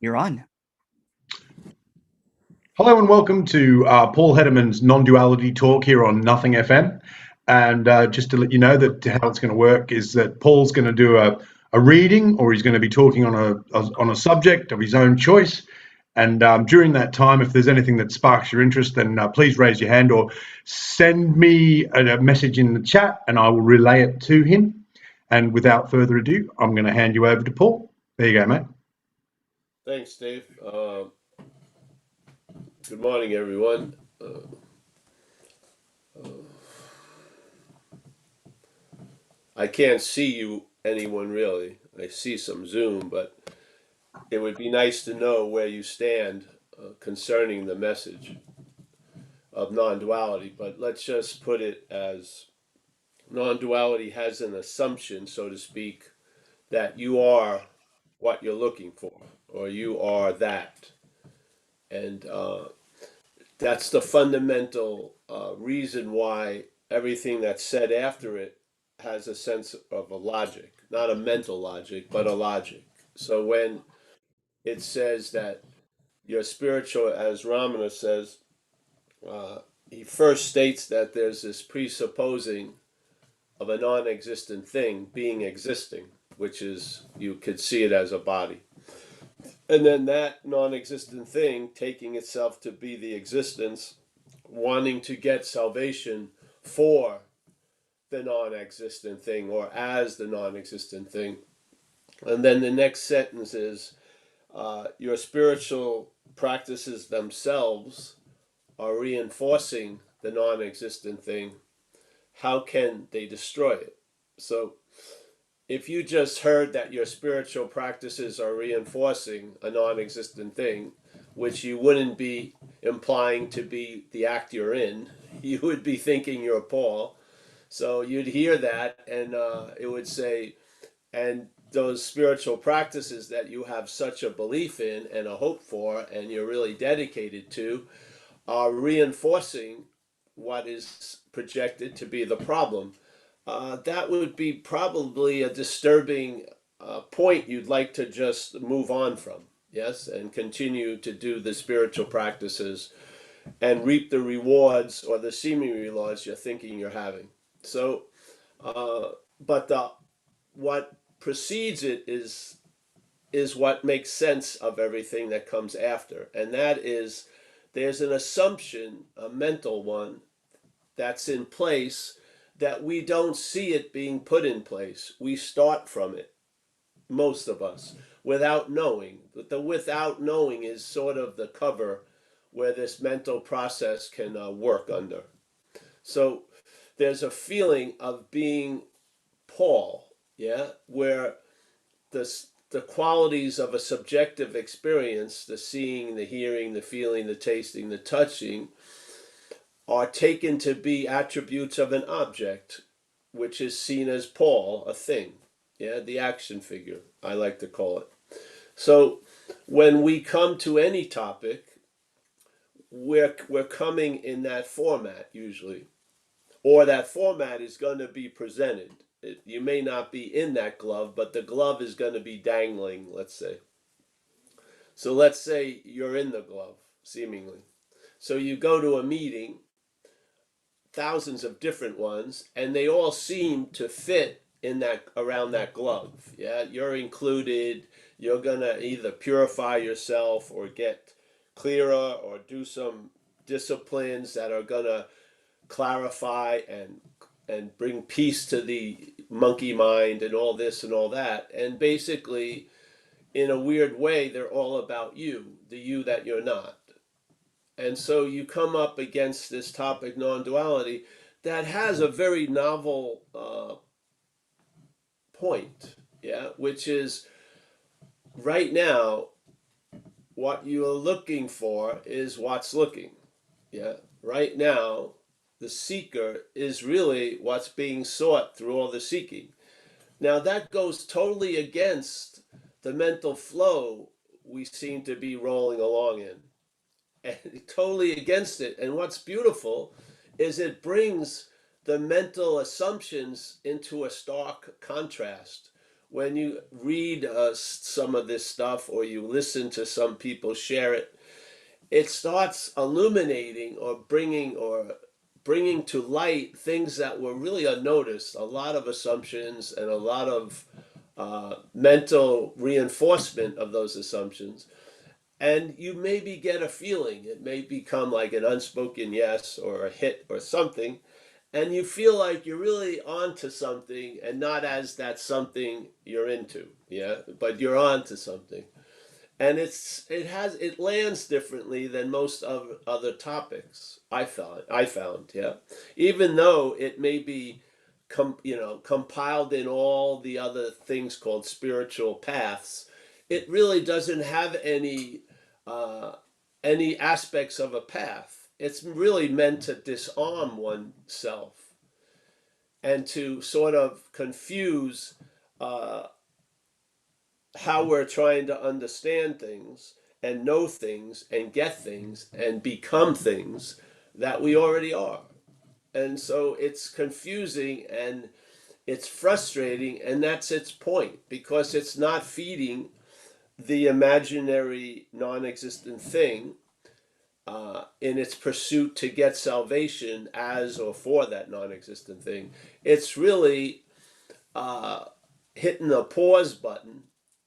You're on. Hello and welcome to Paul Hedderman's non-duality talk here on Nothing FM. And just to let you know that how it's going to work is that Paul's going to do a reading, or he's going to be talking on a subject of his own choice. And during that time, if there's anything that sparks your interest, then please raise your hand or send me a message in the chat, and I will relay it to him. And without further ado, I'm going to hand you over to Paul. There you go, mate. Thanks, Dave. Good morning, everyone. I can't see anyone really. I see some Zoom, but it would be nice to know where you stand concerning the message of non-duality. But let's just put it as non-duality has an assumption, so to speak, that you are what you're looking for, or you are that. And that's the fundamental reason why everything that's said after it has a sense of a logic, not a mental logic, but a logic. So when it says that your spiritual, as Ramana says, he first states that there's this presupposing of a non existent thing being existing, which is, you could see it as a body. And then that non existent thing taking itself to be the existence, wanting to get salvation for the non existent thing or as the non existent thing. And then the next sentence is your spiritual practices themselves are reinforcing the non existent thing. How can they destroy it? So if you just heard that your spiritual practices are reinforcing a non existent thing, which you wouldn't be implying to be the act you're in, you would be thinking you're Paul. So you'd hear that, and it would say, and those spiritual practices that you have such a belief in and a hope for, and you're really dedicated to, are reinforcing what is projected to be the problem. That would be probably a disturbing point you'd like to just move on from, yes, and continue to do the spiritual practices and reap the rewards or the seeming rewards you're thinking you're having. So, but what precedes it is what makes sense of everything that comes after, and that is there's an assumption, a mental one, that's in place that we don't see it being put in place. We start from it, most of us, without knowing. But the without knowing is sort of the cover where this mental process can work under. So there's a feeling of being Paul, yeah, where the qualities of a subjective experience, the seeing, the hearing, the feeling, the tasting, the touching, are taken to be attributes of an object, which is seen as Paul, a thing, yeah, the action figure, I like to call it. So when we come to any topic, we're coming in that format usually, or that format is going to be presented. You may not be in that glove, but the glove is going to be dangling, let's say. So let's say you're in the glove, seemingly. So you go to a meeting, thousands of different ones, and they all seem to fit in that, around that glove. Yeah, you're included. You're gonna either purify yourself or get clearer or do some disciplines that are gonna clarify and bring peace to the monkey mind and all this and all that. And basically, in a weird way, they're all about you, the you that you're not. And so you come up against this topic, non-duality, that has a very novel point, yeah, which is right now, what you're looking for is what's looking, yeah. Right now, the seeker is really what's being sought through all the seeking. Now that goes totally against the mental flow we seem to be rolling along in. And totally against it. And what's beautiful is it brings the mental assumptions into a stark contrast when you read some of this stuff or you listen to some people share it, it starts illuminating or bringing to light things that were really unnoticed. A lot of assumptions and a lot of mental reinforcement of those assumptions. And you maybe get a feeling. It may become like an unspoken yes or a hit or something. And you feel like you're really onto something and not as that something you're into. Yeah. But you're onto something. And it lands differently than most of other topics. I found, yeah. Even though it may be compiled in all the other things called spiritual paths, it really doesn't have uh, any aspects of a path. It's really meant to disarm oneself and to sort of confuse uh, how we're trying to understand things and know things and get things and become things that we already are. And so it's confusing and it's frustrating, and that's its point because it's not feeding the imaginary non existent thing in its pursuit to get salvation as or for that non existent thing. It's really uh, hitting the pause button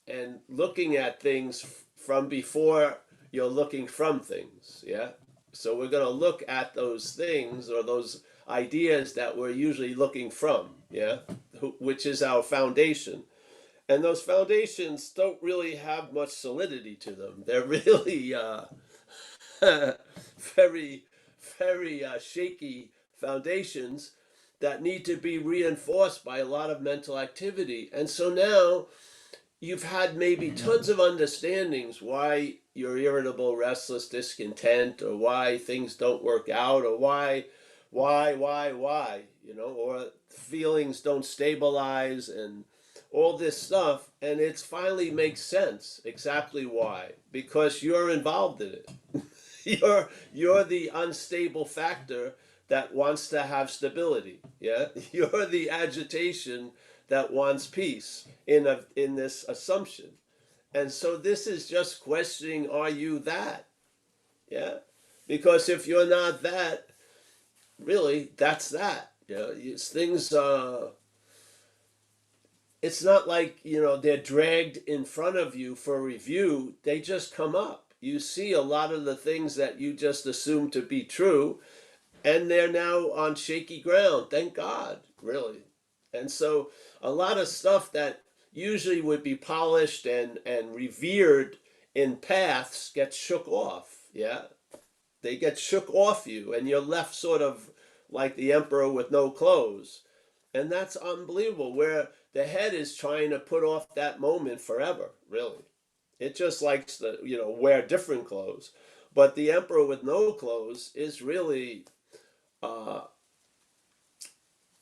and looking at things from before you're looking from things. Yeah. So we're going to look at those things or those ideas that we're usually looking from. Yeah. Which is our foundation. And those foundations don't really have much solidity to them. They're really very, very shaky foundations that need to be reinforced by a lot of mental activity. And so now you've had maybe tons of understandings why you're irritable, restless, discontent, or why things don't work out, or why, or feelings don't stabilize and all this stuff. And it finally makes sense exactly why, because you're involved in it. You're the unstable factor that wants to have stability. Yeah, you're the agitation that wants peace in this assumption, and so this is just questioning: are you that? Yeah, because if you're not that, really, that's that. Yeah, it's things. It's not like they're dragged in front of you for review. They just come up. You see a lot of the things that you just assumed to be true, and they're now on shaky ground. Thank God, really. And so a lot of stuff that usually would be polished and revered in paths gets shook off. Yeah, they get shook off you, and you're left sort of like the emperor with no clothes. And that's unbelievable, where the head is trying to put off that moment forever, really. It just likes to, wear different clothes. But the emperor with no clothes is really uh,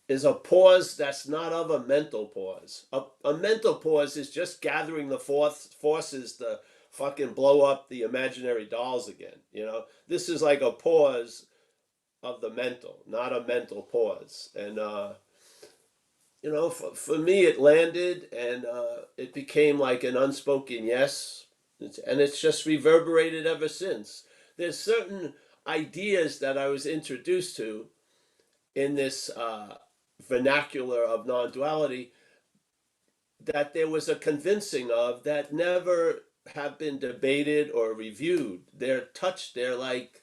is a pause that's not of a mental pause. A mental pause is just gathering the forces to fucking blow up the imaginary dolls again. This is like a pause of the mental, not a mental pause. And for me, it landed, and it became like an unspoken yes, and it's just reverberated ever since. There's certain ideas that I was introduced to in this vernacular of non-duality that there was a convincing of that never have been debated or reviewed. They're touched. They're like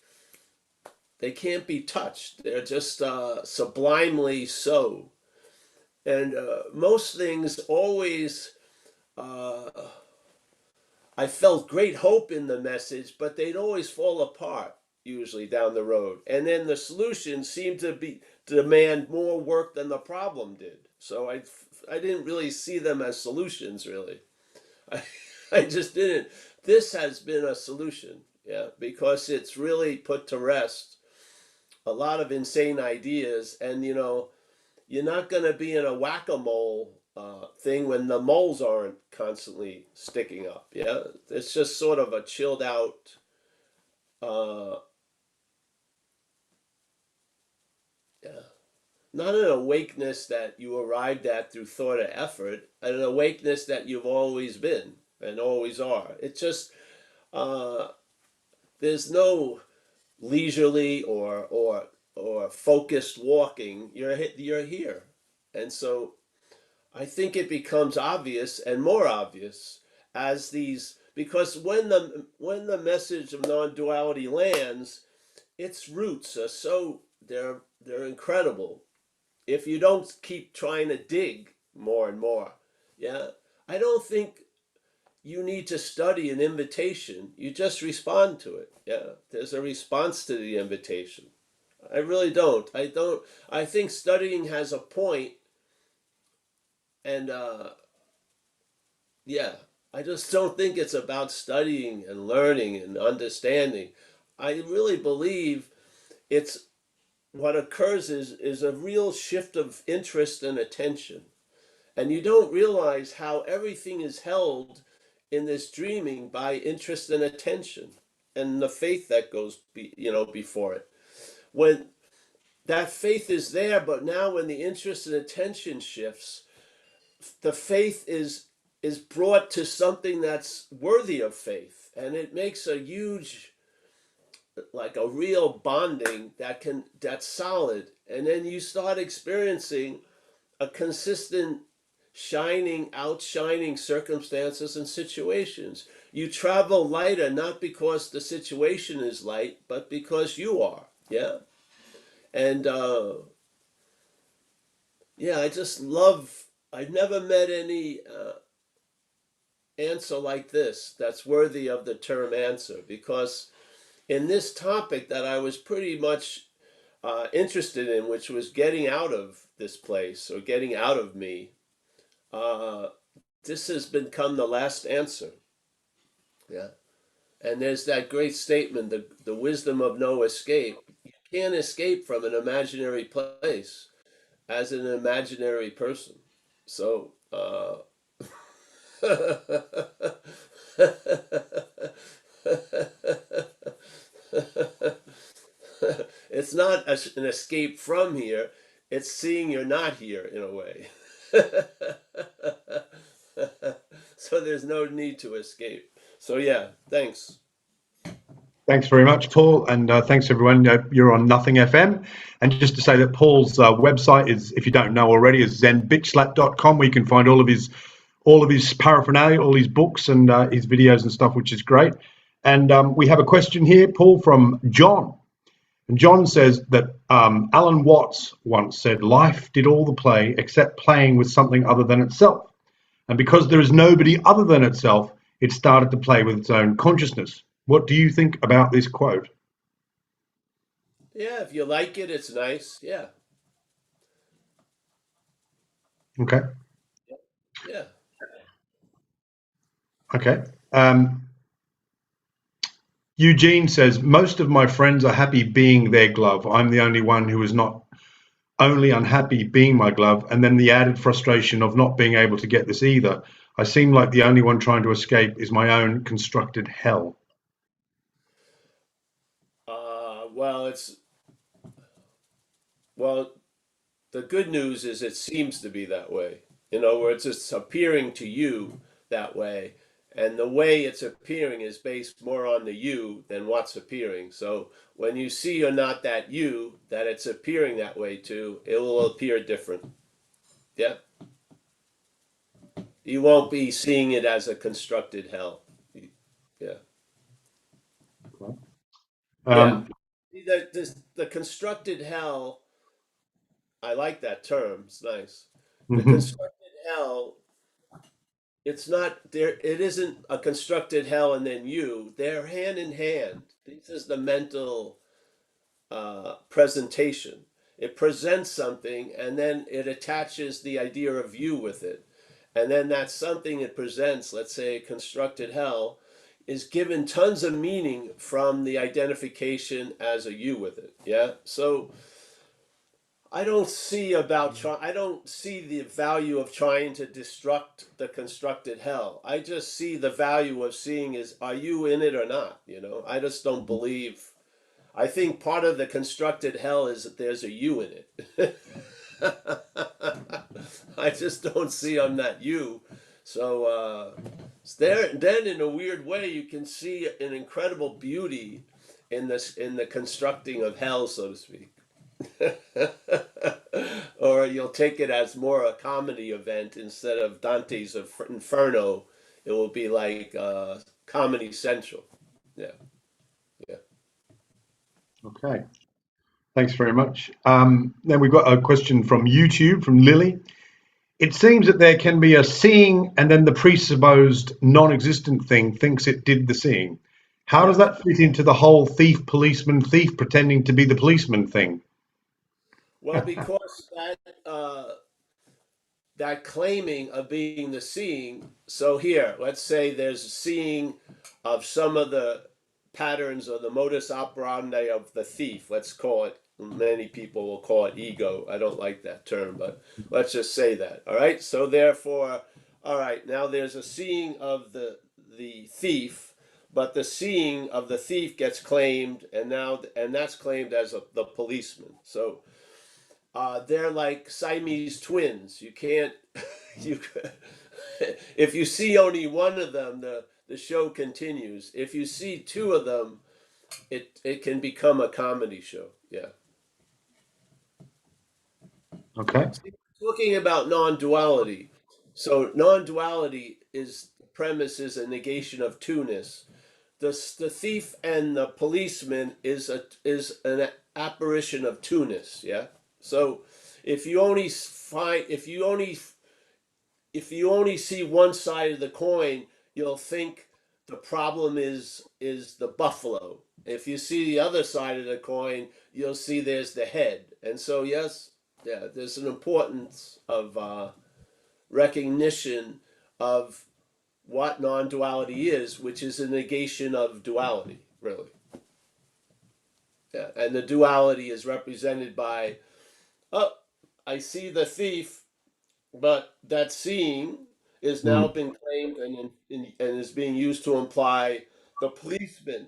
they can't be touched. They're just sublimely so. And most things always, uh, I felt great hope in the message, but they'd always fall apart usually down the road. And then the solution seemed to demand more work than the problem did. So I didn't really see them as solutions, really. I, I just didn't. This has been a solution, yeah, because it's really put to rest a lot of insane ideas. And you're not going to be in a whack-a-mole thing when the moles aren't constantly sticking up. Yeah, it's just sort of a chilled out. Uh, yeah, not an awakeness that you arrived at through thought or effort, an awakeness that you've always been and always are. It's just uh, there's no leisurely or focused walking. You're here, and so I think it becomes obvious and more obvious as these, because when the message of non-duality lands, its roots are so they're incredible. If you don't keep trying to dig more and more, yeah, I don't think you need to study an invitation. You just respond to it. Yeah, there's a response to the invitation. I really don't. I don't. I think studying has a point, and yeah, I just don't think it's about studying and learning and understanding. I really believe it's what occurs is a real shift of interest and attention. And you don't realize how everything is held in this dreaming by interest and attention and the faith that goes before it. When that faith is there, but now when the interest and attention shifts, the faith is brought to something that's worthy of faith, and it makes a huge, like a real bonding that's solid, and then you start experiencing a consistent outshining circumstances and situations. You travel lighter not because the situation is light, but because you are. Yeah, and yeah, I just love. I've never met any answer like this that's worthy of the term answer, because in this topic that I was pretty much interested in, which was getting out of this place or getting out of me, uh, this has become the last answer. Yeah. And there's that great statement, the wisdom of no escape. You can't escape from an imaginary place as an imaginary person. So, it's not an escape from here, it's seeing you're not here in a way. So there's no need to escape. So, yeah, thanks. Thanks very much, Paul, and thanks everyone. You're on Nothing FM, and just to say that Paul's website is, if you don't know already, is zenbitchslap.com, where you can find all of his paraphernalia, all his books and his videos and stuff, which is great. And we have a question here, Paul, from John. And John says that Alan Watts once said, "Life did all the play except playing with something other than itself. And because there is nobody other than itself, it started to play with its own consciousness." What do you think about this quote? Yeah, if you like it, it's nice. Yeah, Okay. yeah. Okay. Eugene says, "Most of my friends are happy being their glove. I'm the only one who is not only unhappy being my glove, and then the added frustration of not being able to get this either. I seem like the only one trying to escape is my own constructed hell." Well, well. The good news is it seems to be that way. In other words, it's appearing to you that way, and the way it's appearing is based more on the you than what's appearing. So when you see you're not that you that it's appearing that way to, it will appear different. Yeah, you won't be seeing it as a constructed hell. Yeah, yeah. Um, The constructed hell, I like that term. It's nice. The mhm. constructed hell, it's not there. It isn't a constructed hell and then you. They're hand in hand. This is the mental presentation. It presents something and then it attaches the idea of you with it. And then that something it presents, let's say constructed hell, is given tons of meaning from the identification as a you with it. Yeah. So I don't see the value of trying to destruct the constructed hell. I just see the value of seeing is, are you in it or not? I just don't believe. I think part of the constructed hell is that there's a you in it. I just don't see I'm not you. So there, then in a weird way, you can see an incredible beauty in this, in the constructing of hell, so to speak. Or you'll take it as more a comedy event instead of Dante's Inferno. It will be like Comedy Central. Yeah, yeah. Okay. Thanks very much. Then we've got a question from YouTube from Lily. It seems that there can be a seeing and then the presupposed non-existent thing thinks it did the seeing. How does Yeah. that fit into the whole thief, policeman, thief pretending to be the policeman thing? Well, because that claiming of being the seeing. So here, let's say there's a seeing of some of the patterns or the modus operandi of the thief. Let's call it. Many people will call it ego. I don't like that term, but let's just say that. All right. So therefore, all right. Now there's a seeing of the thief, but the seeing of the thief gets claimed, and that's claimed as the policeman. So they're like Siamese twins. You can't you if you see only one of them, the show continues. If you see two of them, it can become a comedy show. Yeah. Okay. See, talking about non-duality. So non-duality is premise is a negation of two-ness. The thief and the policeman is an apparition of two-ness. Yeah. So if you only find if you only see one side of the coin, you'll think the problem is the buffalo. If you see the other side of the coin, you'll see there's the head. And so yes, yeah, there's an importance of recognition of what non-duality is, which is a negation of duality, really. Yeah, and the duality is represented by, oh, I see the thief, but that seeing is now Mm. been claimed and is being used to imply the policeman.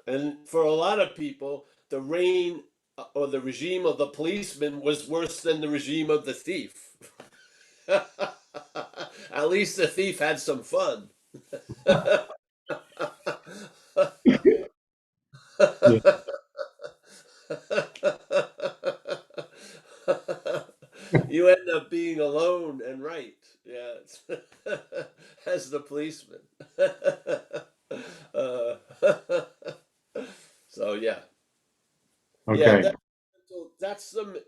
And for a lot of people, the reign or the regime of the policeman was worse than the regime of the thief. At least the thief had some fun. Yeah. You end up being alone and right. Yeah, as the policeman. uh, so yeah, yeah. Okay. That's the.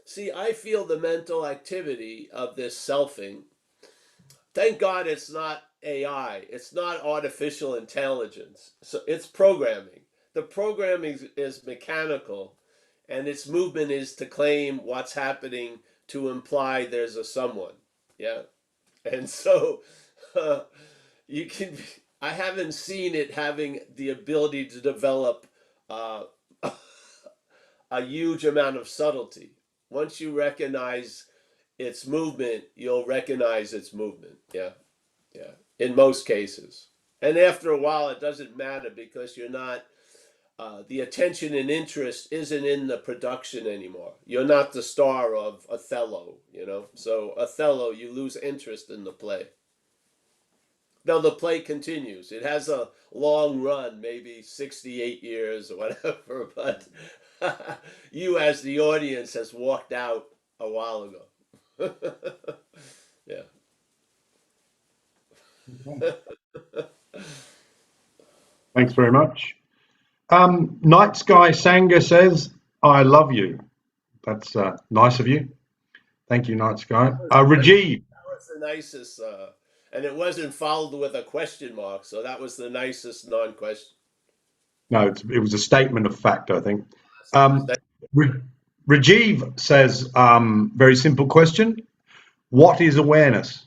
See, I feel the mental activity of this selfing. Thank God it's not AI. It's not artificial intelligence. So it's programming. The programming is mechanical, and its movement is to claim what's happening to imply there's a someone. Yeah. And so uh, you can, I haven't seen it having the ability to develop uh, a huge amount of subtlety. Once you recognize its movement, you'll recognize its movement. Yeah. Yeah. In most cases. And after a while, it doesn't matter because you're not, the attention and interest isn't in the production anymore. You're not the star of Othello, you know? So, Othello, you lose interest in the play. Now, the play continues. It has a long run, maybe 68 years or whatever, but you, as the audience, has walked out a while ago. Yeah. Thanks very much. Night Sky Sangha says, I love you. That's nice of you. Thank you, Night Sky. Rajiv. That was the nicest, and it wasn't followed with a question mark, so that was the nicest non-question. No, it was a statement of fact, I think. That's nice. Um, Ra- Rajiv says, very simple question. What is awareness?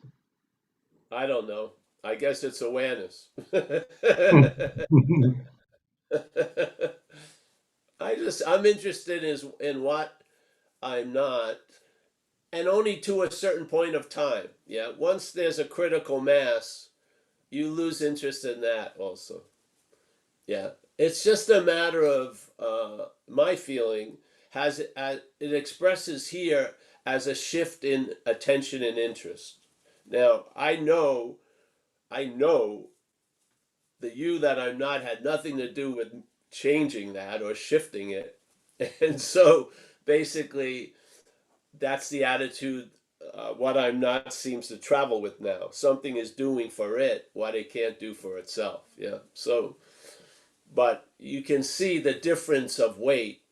I don't know. I guess it's awareness. I'm interested in what I'm not, and only to a certain point of time. Yeah, once there's a critical mass, you lose interest in that also. Yeah, it's just a matter of my feeling it expresses here as a shift in attention and interest. Now, I know the you that I'm not had nothing to do with changing that or shifting it. And so basically, that's the attitude what I'm not seems to travel with now. Something is doing for it what it can't do for itself. Yeah. So, but you can see the difference of weight.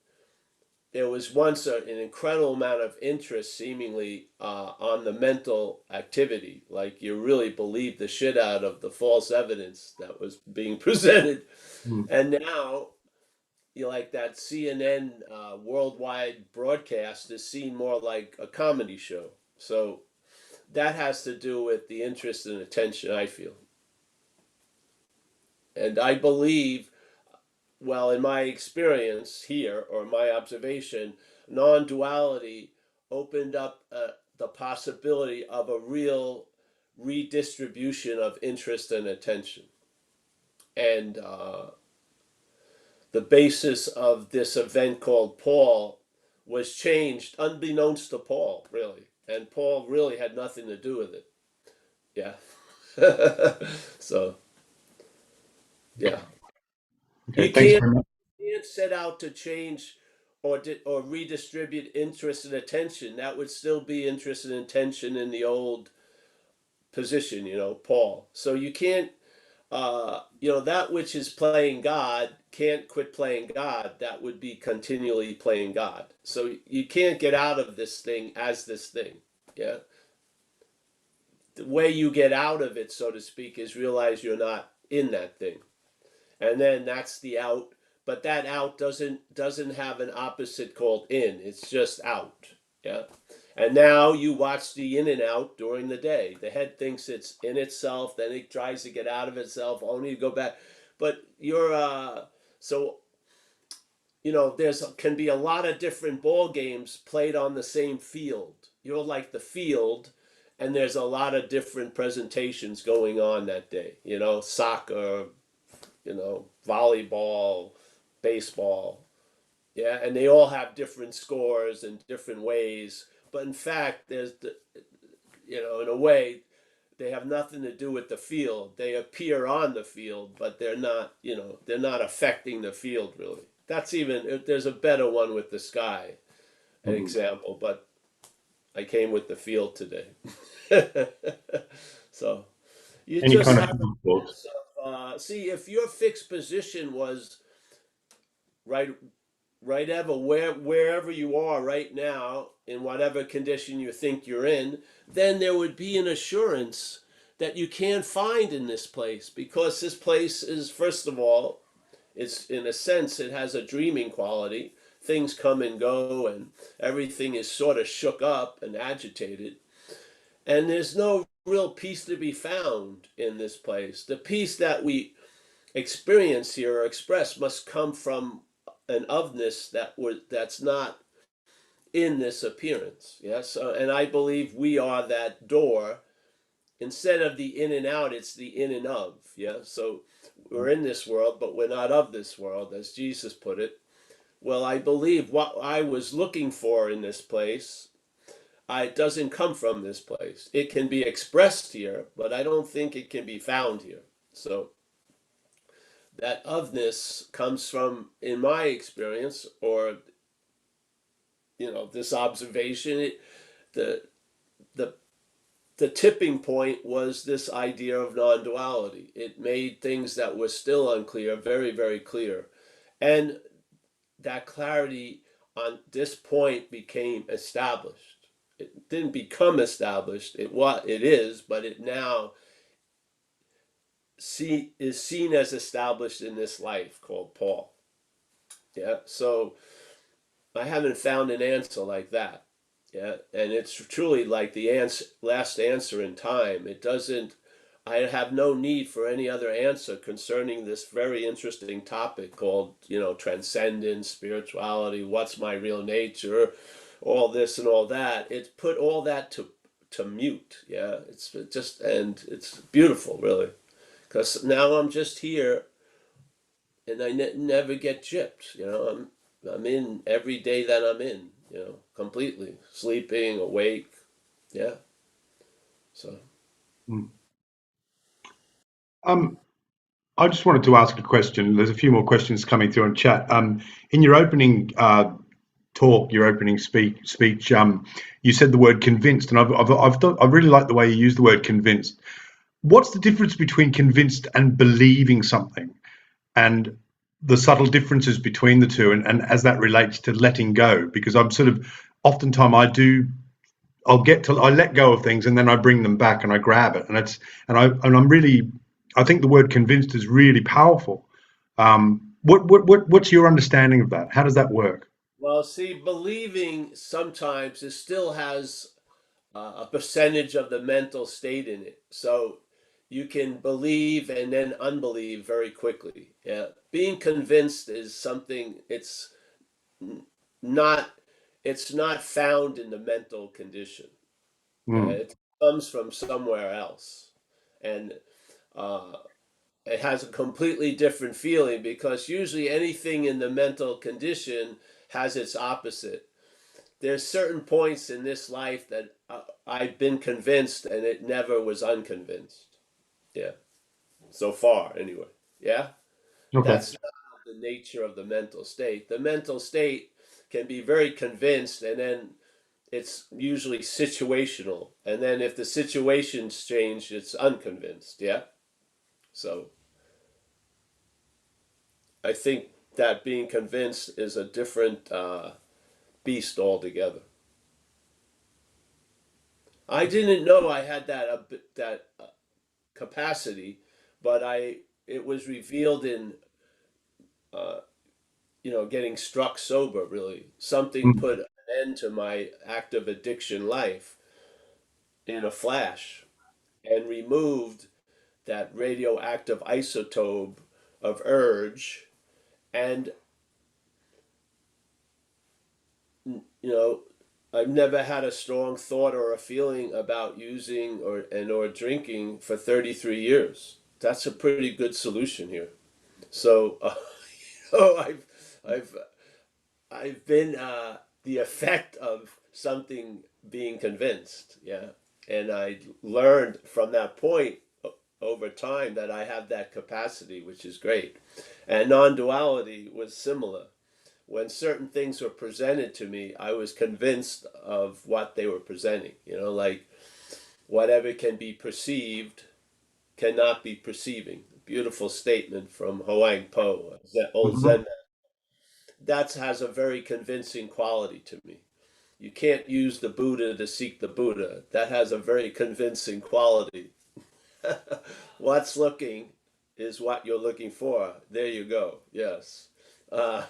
There was once an incredible amount of interest, seemingly, on the mental activity. Like you really believed the shit out of the false evidence that was being presented. Mm. And now, like that CNN worldwide broadcast is seen more like a comedy show. So that has to do with the interest and attention, I feel. And I believe, well, in my experience here, or my observation, non duality opened up the possibility of a real redistribution of interest and attention. And the basis of this event called Paul was changed unbeknownst to Paul, really. And Paul really had nothing to do with it. Yeah. So, yeah. Okay, You thanks can't, very much. set out to change or redistribute interest and attention. That would still be interest and attention in the old position, Paul. So you can't, that which is playing God can't quit playing God. That would be continually playing God. So you can't get out of this thing as this thing. Yeah. The way you get out of it, so to speak, is realize you're not in that thing. And then that's the out, but that out doesn't have an opposite called in. It's just out. Yeah. And now you watch the in and out during the day. The head thinks it's in itself, then it tries to get out of itself, only to go back. But you're so there's can be a lot of different ball games played on the same field. You're like the field, and there's a lot of different presentations going on that day. Soccer, volleyball, baseball. Yeah, and they all have different scores and different ways. But in fact, in a way, they have nothing to do with the field. They appear on the field, but they're not affecting the field really. That's there's a better one with the sky, an Mhm. example, but I came with the field today. So you Any just kind of have a thoughts? sense of, see, if your fixed position was right, right ever, wherever you are right now, in whatever condition you think you're in, then there would be an assurance that you can't find in this place, because this place is, first of all, it's in a sense, it has a dreaming quality. Things come and go, and everything is sort of shook up and agitated. And there's no real peace to be found in this place. The peace that we experience here or express must come from an ofness that's not in this appearance. Yes, and I believe we are that door. Instead of the in and out, it's the in and of. Yeah, so we're in this world, but we're not of this world, as Jesus put it. Well, I believe what I was looking for in this place, it doesn't come from this place. It can be expressed here, but I don't think it can be found here. So that ofness comes from, in my experience, or this observation. The the the tipping point was this idea of non-duality. It made things that were still unclear very, very clear, and that clarity on this point became established. It didn't become established. It is, but it now is seen as established in this life called Paul. Yeah. So I haven't found an answer like that. Yeah, and it's truly like the last answer in time. It doesn't. I have no need for any other answer concerning this very interesting topic called, transcendence, spirituality. What's my real nature? All this and all that. It's put all that to mute. Yeah, it's just, and it's beautiful, really, because now I'm just here, and I never get gypped. I'm in every day that I'm in. completely sleeping, awake. Yeah. So, Mm. Um, I just wanted to ask a question. There's a few more questions coming through on chat. In your opening talk, your opening speech, you said the word convinced, and I really like the way you use the word convinced. What's the difference between convinced and believing something, and the subtle differences between the two, and as that relates to letting go? Because I'm sort of oftentimes I let go of things and then I bring them back and I grab it, I think the word convinced is really powerful. What's your understanding of that? How does that work? well, see, believing sometimes it still has a percentage of the mental state in it. So you can believe and then unbelieve very quickly. Yeah. Being convinced is something not it's not found in the mental condition. Mm, It comes from somewhere else. And uh, it has a completely different feeling because usually anything in the mental condition has its opposite. There's certain points in this life that I've been convinced and it never was unconvinced. Yeah. So far, anyway. Yeah. okay. That's not the nature of the mental state. The mental state can be very convinced and then it's usually situational. And then if the situation's changed, it's unconvinced. Yeah. So I think that being convinced is a different beast altogether. I didn't know I had that capacity, but I it was revealed in uh, getting struck sober. Really, something Mm, put an end to my active addiction life in a flash and removed that radioactive isotope of urge. And you know, I've never had a strong thought or a feeling about using or drinking for 33 years. That's a pretty good solution here. So, I've I've been the effect of something being convinced, yeah, and I learned from that point over time that I have that capacity, which is great. And non-duality was similar. When certain things were presented to me, I was convinced of what they were presenting. Like whatever can be perceived cannot be perceiving. Beautiful statement from Hoang Po, old mhm, Zen. That has a very convincing quality to me. You can't use the Buddha to seek the Buddha. That has a very convincing quality. What's looking is what you're looking for. There you go. Yes. Uh,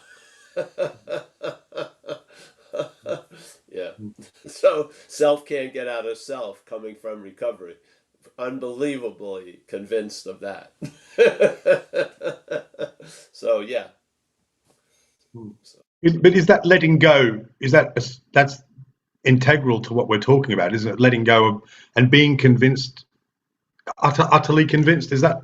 yeah. So self can't get out of self coming from recovery. Unbelievably convinced of that. So yeah. mm. So, But is that letting go? That's integral to what we're talking about? Isn't it letting go of and being convinced, utterly convinced? Is that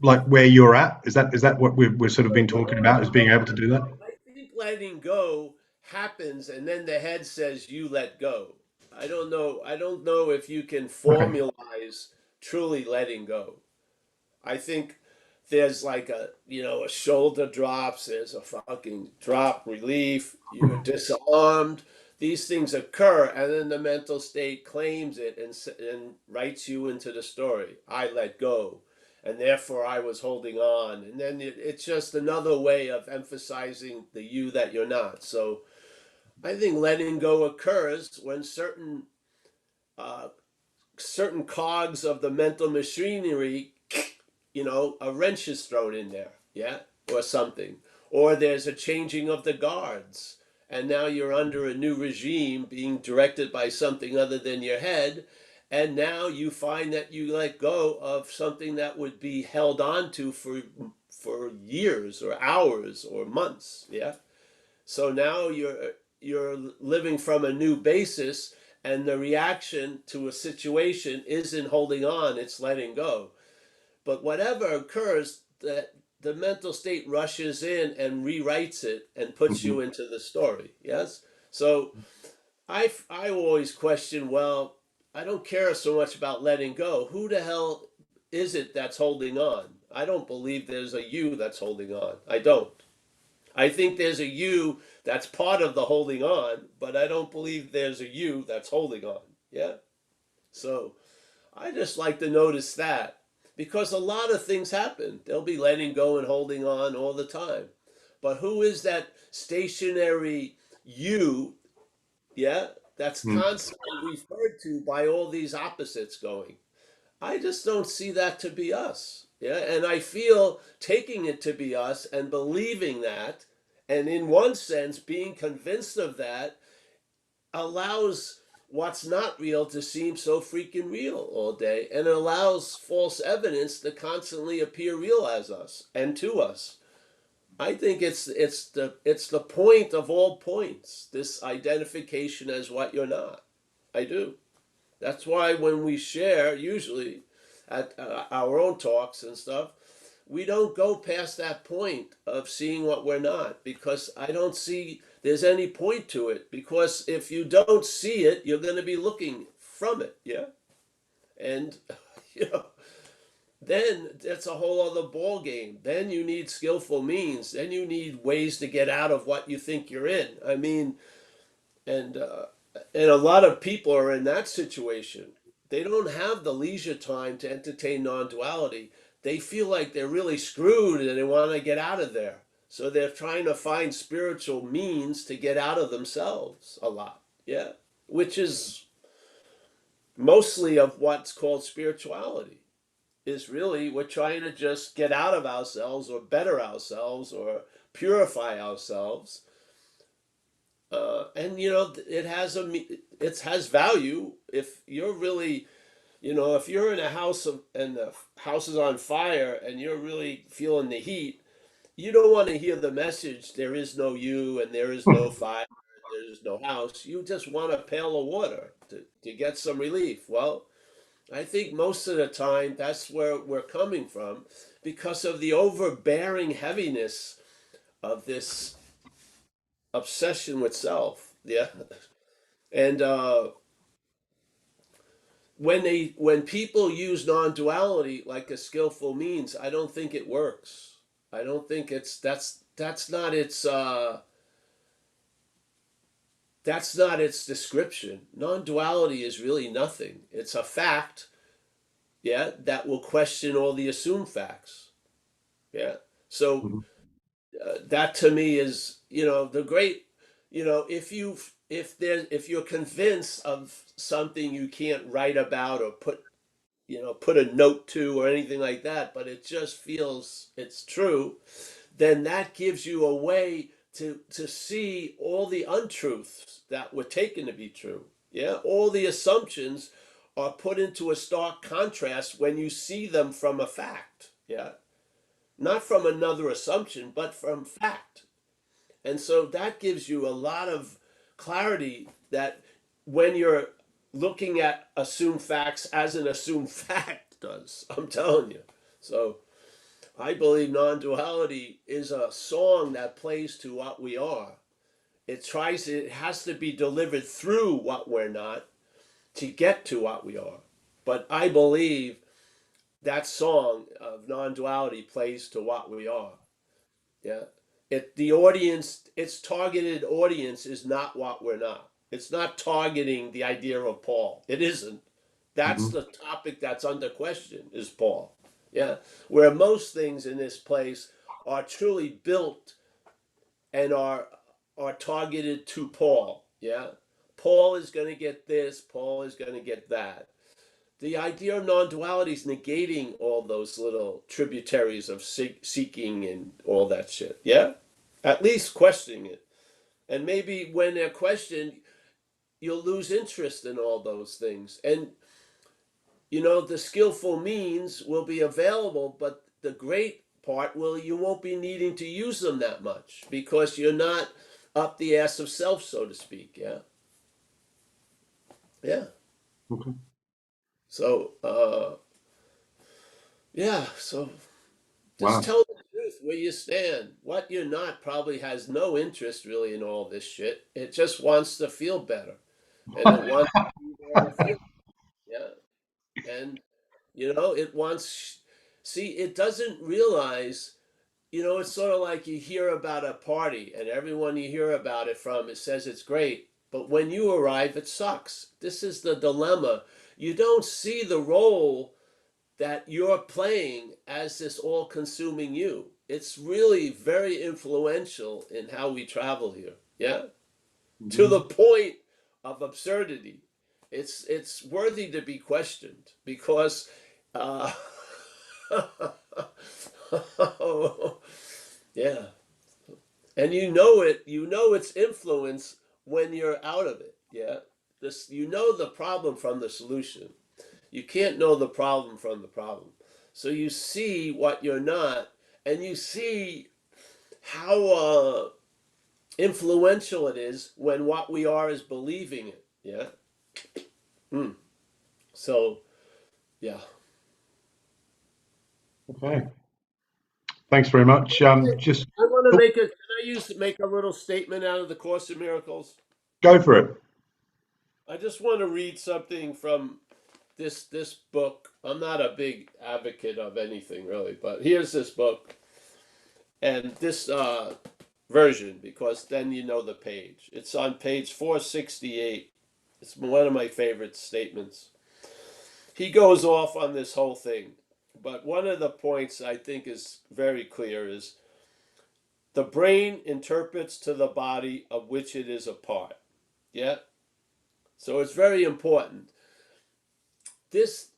like where you're at? Is that what we've sort of been talking about? Is being able to do that? I think letting go happens and then the head says you let go. I don't know if you can Okay. formalize truly letting go. I think there's like a shoulder drops, there's a fucking drop relief, you're disarmed. These things occur and then the mental state claims it and writes you into the story. I let go and therefore I was holding on. And then it's just another way of emphasizing the you that you're not. So I think letting go occurs when uh, certain cogs of the mental machinery, a wrench is thrown in there, yeah, or something. Or there's a changing of the guards, and now you're under a new regime being directed by something other than your head. And now you find that you let go of something that would be held on to for years or hours or months, yeah. So now you're living from a new basis, and the reaction to a situation isn't holding on; it's letting go. But whatever occurs, that the mental state rushes in and rewrites it and puts Mhm. you into the story. Yes. So I always question, well, I don't care so much about letting go. Who the hell is it that's holding on? I don't believe there's a you that's holding on. I don't. I think there's a you that's part of the holding on, but I don't believe there's a you that's holding on. Yeah. So I just like to notice that because a lot of things happen. They'll be letting go and holding on all the time. But who is that stationary you, yeah, that's Mm. constantly referred to by all these opposites going? I just don't see that to be us. Yeah. And I feel taking it to be us and believing that, and in one sense, being convinced of that allows what's not real to seem so freaking real all day and allows false evidence to constantly appear real as us and to us. I think it's the point of all points, this identification as what you're not. I do. That's why when we share, usually at our own talks and stuff, we don't go past that point of seeing what we're not because I don't see there's any point to it. Because if you don't see it, you're going to be looking from it. Yeah. And, you know, then that's a whole other ball game. Then you need skillful means. Then you need ways to get out of what you think you're in. I mean, and uh, and a lot of people are in that situation. They don't have the leisure time to entertain non-duality. They feel like they're really screwed and they want to get out of there. So they're trying to find spiritual means to get out of themselves a lot. Yeah, which is mostly of what's called spirituality. Is really we're trying to just get out of ourselves or better ourselves or purify ourselves, and it has value if you're really, if you're in a house and the house is on fire and you're really feeling the heat. You don't want to hear the message, there is no you and there is no fire, there is no house. You just want a pail of water to get some relief. Well, I think most of the time that's where we're coming from because of the overbearing heaviness of this obsession with self. Yeah. And when people use non-duality like a skillful means, I don't think it works. I don't think that's not its description. Non-duality is really nothing. It's a fact, yeah, that will question all the assumed facts. Yeah. So Mhm. that to me is, the great, if you're convinced of something you can't write about or put a note to or anything like that, but it just feels it's true, then that gives you a way to see all the untruths that were taken to be true. Yeah, all the assumptions are put into a stark contrast when you see them from a fact. Yeah, not from another assumption, but from fact. And so that gives you a lot of clarity that when you're looking at assumed facts as an assumed fact does. I'm telling you. So I believe non duality is a song that plays to what we are. It has to be delivered through what we're not to get to what we are. But I believe that song of non duality plays to what we are. Yeah. Its targeted audience is not what we're not. It's not targeting the idea of Paul. It isn't. That's Mhm. the topic that's under question is Paul. Yeah. Where most things in this place are truly built and are targeted to Paul. Yeah. Paul is going to get this, Paul is going to get that. The idea of non-duality is negating all those little tributaries of seeking and all that shit. Yeah, at least questioning it, and maybe when they're questioned, you'll lose interest in all those things, and the skillful means will be available, but the great part will you won't be needing to use them that much because you're not up the ass of self, so to speak. Yeah, yeah. Okay. So, yeah. So just Wow. tell the truth. where you stand. What you're not probably has no interest really in all this shit. It just wants to feel better. And it wants to be there to feel, yeah. And, it wants, see, it doesn't realize, it's sort of like you hear about a party and everyone you hear about it from, it says it's great. But when you arrive, it sucks. This is the dilemma. You don't see the role that you're playing as this all consuming you. It's really very influential in how we travel here. Yeah? To Mhm. the point of absurdity. It's worthy to be questioned because uh, yeah. And its influence when you're out of it. Yeah. This the problem from the solution. You can't know the problem from the problem. So you see what you're not, and you see how influential it is when what we are is believing it. Yeah. Hmm. So yeah. Okay. Thanks very much. Just I want to oh, make a. Can make a little statement out of the Course in Miracles? go for it. I just want to read something from this book. I'm not a big advocate of anything really, but here's this book and this version because then you know the page. It's on page 468. It's one of my favorite statements. He goes off on this whole thing, but one of the points I think is very clear is the brain interprets to the body of which it is a part. Yeah? So it's very important. This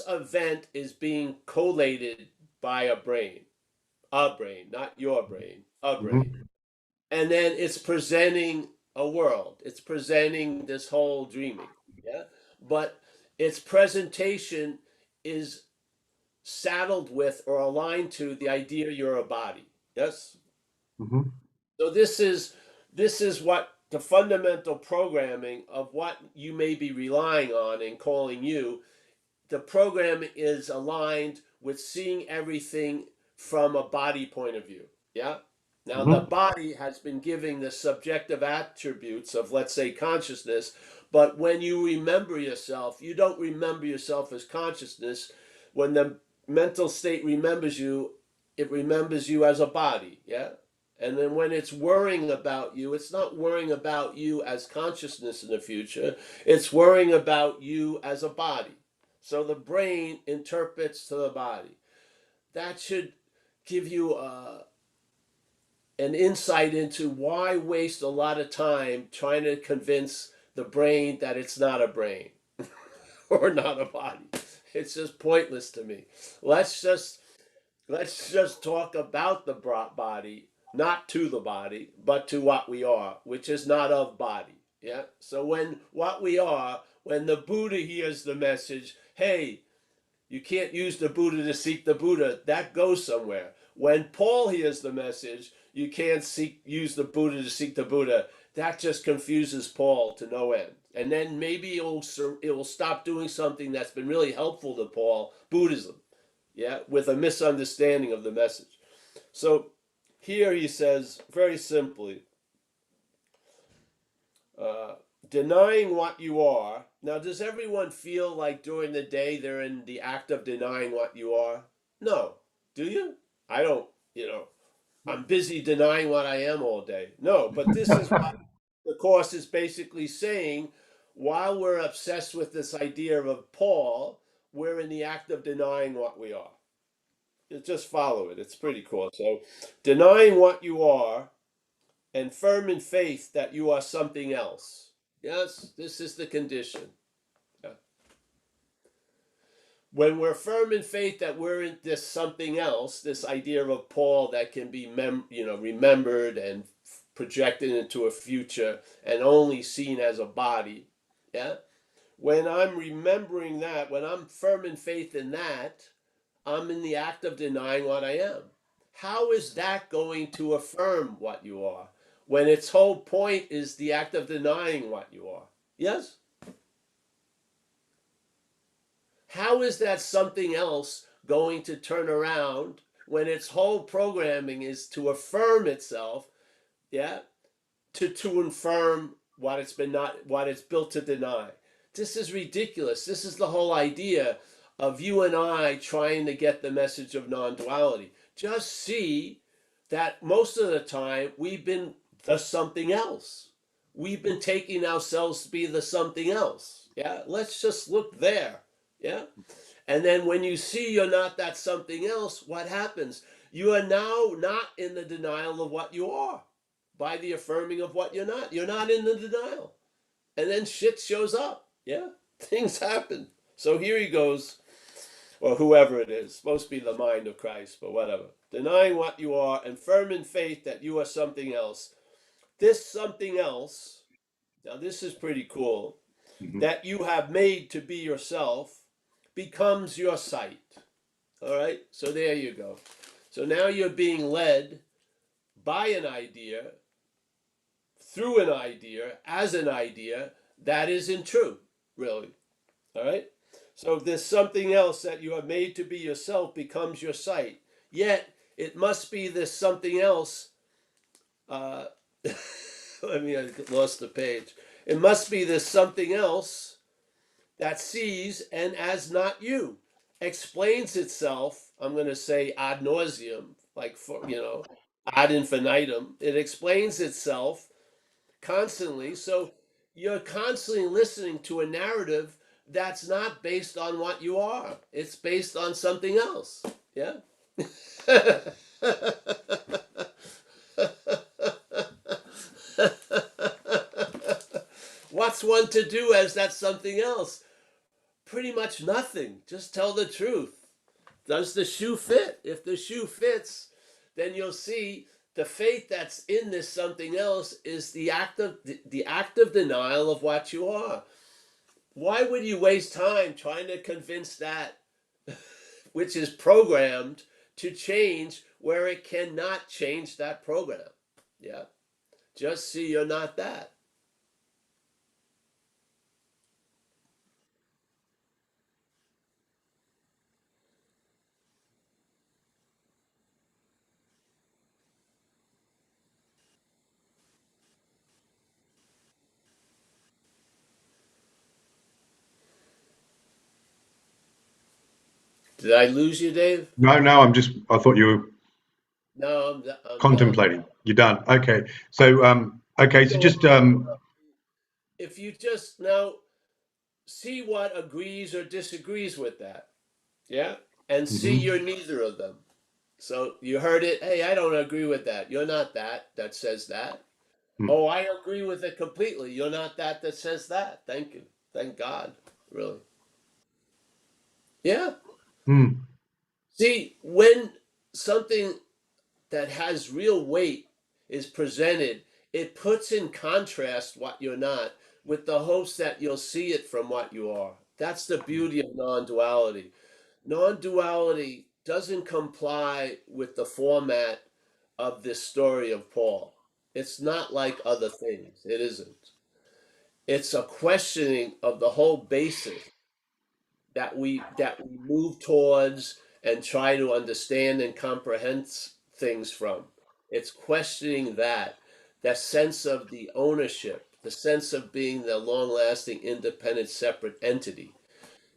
event is being collated by a brain, not your brain, a brain. Mhm. And then it's presenting a world. It's presenting this whole dreaming. Yeah. But its presentation is saddled with or aligned to the idea you're a body. Yes. Mhm. So this is what the fundamental programming of what you may be relying on and calling you. The program is aligned with seeing everything from a body point of view. Yeah. Now, the Mhm. body has been giving the subjective attributes of, let's say, consciousness, but when you remember yourself, you don't remember yourself as consciousness. When the mental state remembers you, it remembers you as a body. Yeah. And then when it's worrying about you, it's not worrying about you as consciousness in the future, it's worrying about you as a body. So the brain interprets to the body. That should give you an insight into why waste a lot of time trying to convince the brain that it's not a brain or not a body. It's just pointless to me. Let's just let's just talk about the body, not to the body, but to what we are, which is not of body. Yeah. So when the Buddha hears the message, hey, you can't use the Buddha to seek the Buddha. That goes somewhere. When Paul hears the message, you can't use the Buddha to seek the Buddha. That just confuses Paul to no end. And then maybe it will stop doing something that's been really helpful to Paul, Buddhism, yeah, with a misunderstanding of the message. So here he says very simply, uh, denying what you are. Now, does everyone feel like during the day they're in the act of denying what you are? No. Do you? I don't, I'm busy denying what I am all day. No, but this is what the Course is basically saying. While we're obsessed with this idea of Paul, we're in the act of denying what we are. Just follow it. It's pretty cool. So, denying what you are and firm in faith that you are something else. Yes, this is the condition. Yeah. When we're firm in faith that we're in this something else, this idea of Paul that can be remembered and projected into a future and only seen as a body, yeah. When I'm remembering that, when I'm firm in faith in that, I'm in the act of denying what I am. How is that going to affirm what you are when its whole point is the act of denying what you are? Yes? How is that something else going to turn around when its whole programming is to affirm itself, yeah, to affirm what it's been not what it's built to deny. This is ridiculous. This is the whole idea of you and I trying to get the message of non-duality. Just see that most of the time we've been the something else. We've been taking ourselves to be the something else. Yeah, let's just look there. Yeah. And then when you see you're not that something else, what happens? You are now not in the denial of what you are by the affirming of what you're not. You're not in the denial. And then shit shows up. Yeah, things happen. So here he goes, or whoever it is, supposed to be the mind of Christ, but whatever. Denying what you are and firm in faith that you are something else. This something else, now this is pretty cool, Mhm. that you have made to be yourself becomes your sight. All right, so there you go. So now you're being led by an idea, through an idea, as an idea that isn't true, really. All right? So this something else that you have made to be yourself becomes your sight. Yet it must be this something else. Uh, I lost the page. It must be this something else that sees and as not you, explains itself. I'm going to say ad nauseum, like ad infinitum. It explains itself constantly. So you're constantly listening to a narrative that's not based on what you are. It's based on something else. Yeah. What's one to do as that something else? Pretty much nothing. Just tell the truth. Does the shoe fit? If the shoe fits, then you'll see the faith that's in this something else is the active denial of what you are. Why would you waste time trying to convince that which is programmed to change where it cannot change that program? Yeah. Just see you're not that. Did I lose you, Dave? No, no, I thought you were No, I'm done. contemplating. You're done. Okay. So, okay. So So just, if you just now see what agrees or disagrees with that, yeah, and see mhm. you're neither of them. So you heard it. Hey, I don't agree with that. You're not that. That says that. Mm, Oh, I agree with it completely. You're not that. That says that. Thank you. Thank God. Really. Yeah. mm, See, when something that has real weight is presented, it puts in contrast what you're not with the hopes that you'll see it from what you are. That's the beauty of non duality. Non duality doesn't comply with the format of this story of Paul. It's not like other things. It isn't. It's a questioning of the whole basis that we move towards and try to understand and comprehend things from. It's questioning that sense of the ownership, the sense of being the long-lasting, independent, separate entity.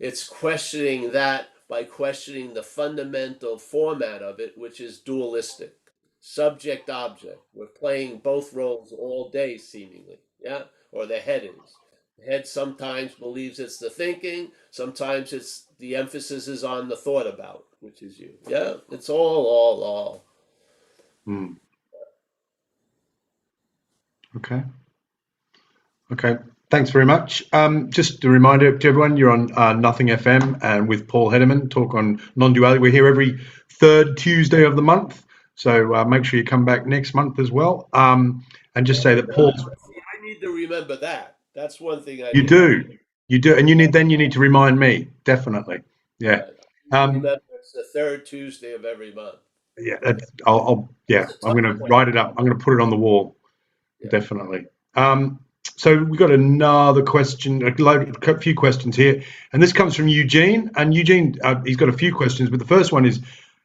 It's questioning that by questioning the fundamental format of it, which is dualistic. Subject object. We're playing both roles all day, seemingly. Yeah? Or the head is. The head sometimes believes it's the thinking, sometimes it's the emphasis is on the thought about, which is you. Yeah? It's all. mm. Okay. Okay. Thanks very much. Just a reminder to everyone, you're on Nothing FM and with Paul Hedderman, talk on non-duality. We're here every third Tuesday of the month. So make sure you come back next month as well. And just say that Paul's, See, I need to remember that. That's one thing I you need to do, you do, and you need to remind me, definitely. Yeah. Um, remember. It's the third Tuesday of every month. yeah, Yeah. yeah, It's a I'm tough going to one. write it up. I'm going to put it on the wall. Yeah. Definitely. So we've got another question, a few questions here, and this comes from Eugene. And Eugene, he's got a few questions, but the first one is,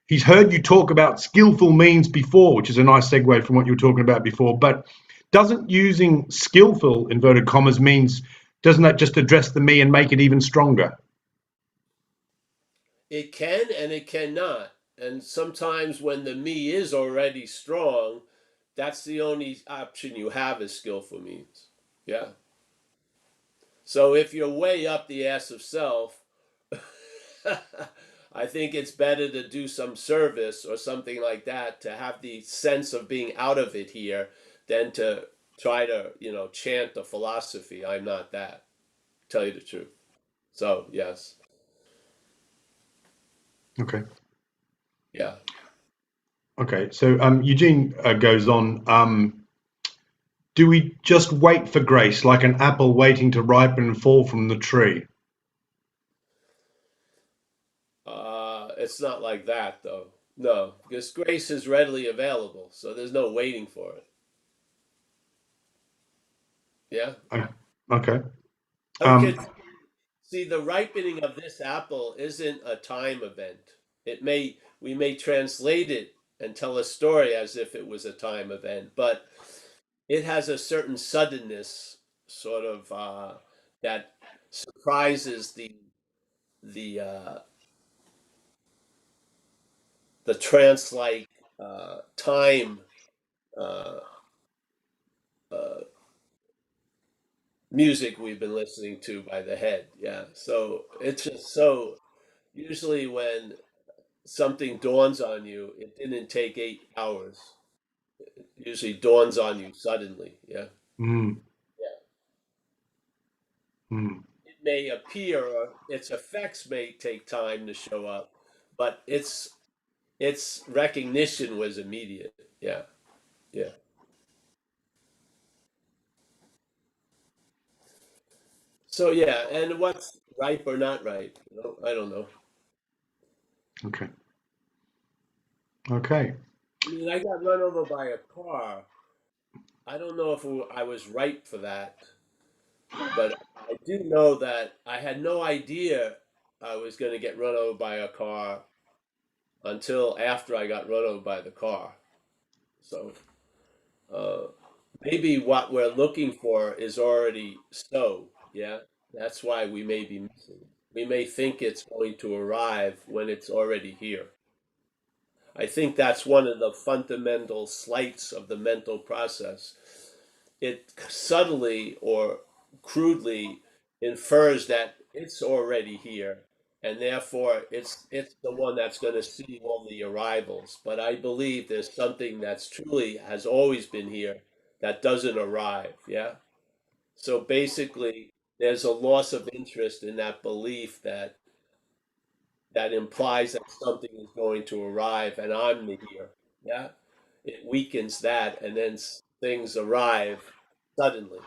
he's heard you talk about skillful means before, which is a nice segue from what you were talking about before. But doesn't using skillful inverted commas means doesn't that just address the me and make it even stronger? It can and it cannot. And sometimes when the me is already strong, that's the only option you have is skillful means. Yeah. So if you're way up the ass of self, I think it's better to do some service or something like that to have the sense of being out of it here than to try to, chant the philosophy. I'm not that. Tell you the truth. So, yes. Okay. Yeah. Okay. So Eugene goes on. Do we just wait for grace like an apple waiting to ripen and fall from the tree? It's not like that, though. No, because grace is readily available, so there's no waiting for it. Yeah. Okay. Okay. Um, See, the ripening of this apple isn't a time event. We may translate it and tell a story as if it was a time event, but it has a certain suddenness, sort of that surprises the uh, the trance-like time uh, uh, music we've been listening to by the head. Yeah, so it's just so usually when something dawns on you, it didn't take 8 hours. It usually dawns on you suddenly. Yeah. mm, Yeah. mm, It may appear, or its effects may take time to show up, but its recognition was immediate. Yeah. Yeah. So yeah, and what's ripe or not ripe? I don't know. okay. Okay. I mean, I got run over by a car. I don't know if I was ripe for that, but I do know that I had no idea I was going to get run over by a car until after I got run over by the car. So uh, maybe what we're looking for is already so. Yeah, that's why we may be missing. We may think it's going to arrive when it's already here. I think that's one of the fundamental slights of the mental process. It subtly or crudely infers that it's already here, and therefore it's the one that's going to see all the arrivals. But I believe there's something that's truly has always been here that doesn't arrive. Yeah. So basically, there's a loss of interest in that belief that implies that something is going to arrive and I'm the here. Yeah. It weakens that, and then things arrive suddenly.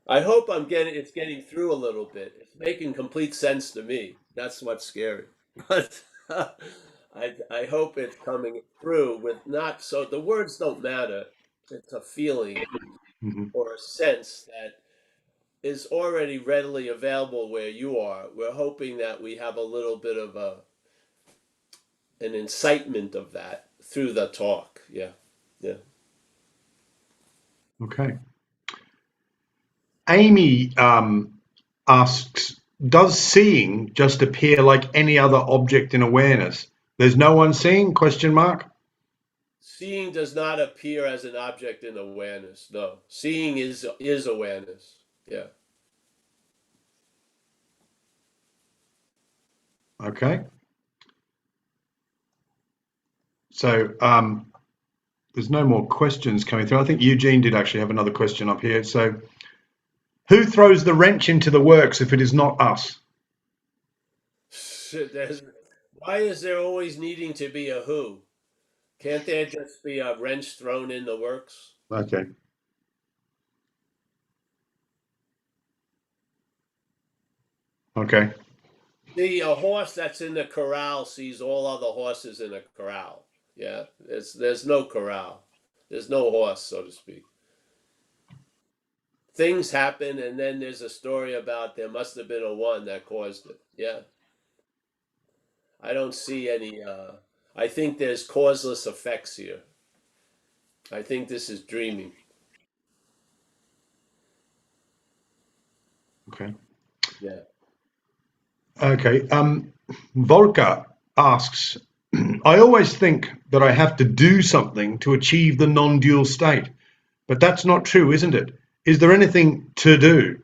I hope it's getting through a little bit. It's making complete sense to me. That's what's scary. But I hope it's coming through with not so the words don't matter. It's a feeling Mhm. or a sense that is already readily available where you are. We're hoping that we have a little bit of an incitement of that through the talk. Yeah. Yeah. Okay. Amy asks, does seeing just appear like any other object in awareness? There's no one seeing? Question mark. Seeing does not appear as an object in awareness. No. Seeing is awareness. Yeah. Okay. So there's no more questions coming through. I think Eugene did actually have another question up here. So who throws the wrench into the works if it is not us? There's, why is there always needing to be a who? Can't there just be a wrench thrown in the works? Okay. Okay. See, a horse that's in the corral sees all other horses in a corral. Yeah, there's no corral. There's no horse, so to speak. things happen, and then there's a story about there must have been a one that caused it. Yeah, I don't see any. I think there's causeless effects here. I think this is dreaming. Okay. Yeah. Okay. Volker asks, I always think that I have to do something to achieve the non-dual state, but that's not true, isn't it? Is there anything to do?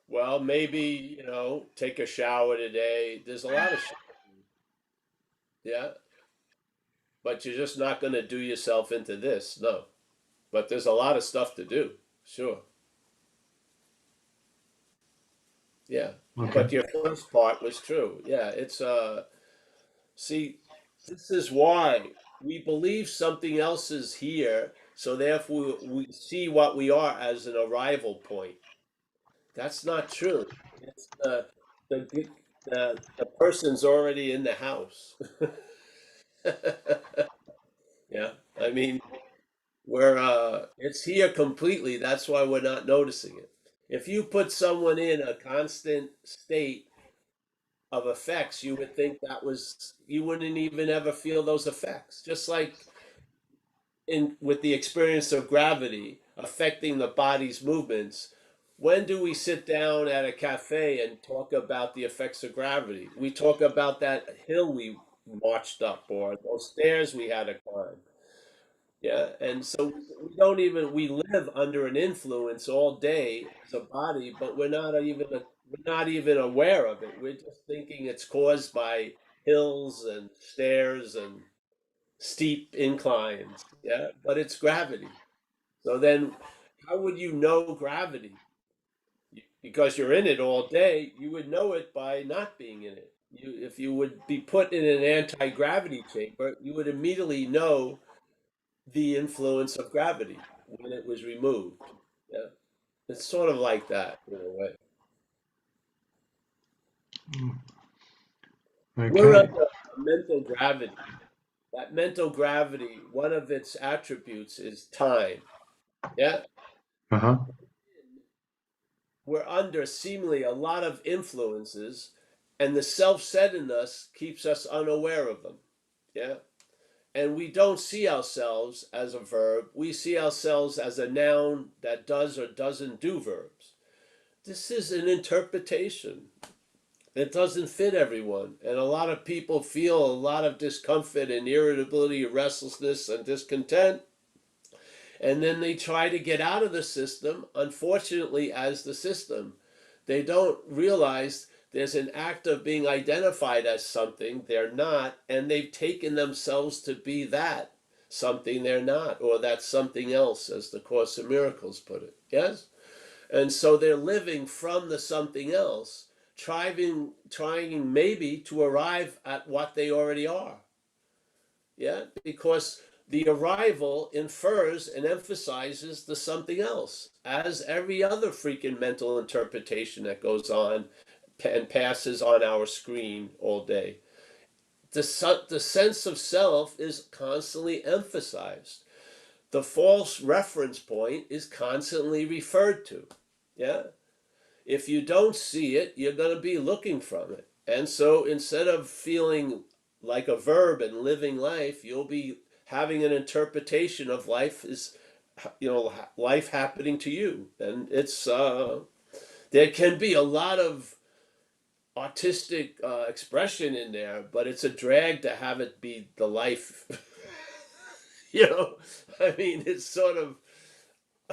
Well, maybe, take a shower today. There's a lot of shit. Yeah. But you're just not going to do yourself into this. No. But there's a lot of stuff to do. Sure. Yeah. Okay. But your first part was true. Yeah. See, this is why we believe something else is here. So therefore, we see what we are as an arrival point. That's not true. It's the, the person's already in the house. Yeah. I mean, it's here completely. That's why we're not noticing it. If you put someone in a constant state of effects, you would think you wouldn't even ever feel those effects. Just like in with the experience of gravity affecting the body's movements. When do we sit down at a cafe and talk about the effects of gravity? We talk about that hill we marched up or those stairs we had to climb. Yeah, and so we live under an influence all day as a body, but we're not even aware of it. We're just thinking it's caused by hills and stairs and steep inclines. Yeah, but it's gravity. So then how would you know gravity? Because you're in it all day, you would know it by not being in it. If you would be put in an anti-gravity chamber, you would immediately know the influence of gravity when it was removed. Yeah, it's sort of like that in a way. We're Okay. under a mental gravity. That mental gravity, one of its attributes is time. Yeah, Uh-huh. we're under seemingly a lot of influences, and the self-set in us keeps us unaware of them. Yeah, and we don't see ourselves as a verb. We see ourselves as a noun that does or doesn't do verbs. This is an interpretation. It doesn't fit everyone. And a lot of people feel a lot of discomfort and irritability, restlessness, and discontent. And then they try to get out of the system, unfortunately, as the system. They don't realize there's an act of being identified as something they're not, and they've taken themselves to be that something they're not, or that something else, as the Course in Miracles put it. Yes? And so they're living from the something else, trying maybe to arrive at what they already are. Yeah, because the arrival infers and emphasizes the something else, as every other freaking mental interpretation that goes on and passes on our screen all day. The sense of self is constantly emphasized. The false reference point is constantly referred to. Yeah. If you don't see it, you're going to be looking from it. And so instead of feeling like a verb and living life, you'll be having an interpretation of life is, life happening to you. And there can be a lot of artistic expression in there, but it's a drag to have it be the life. you know, I mean, it's sort of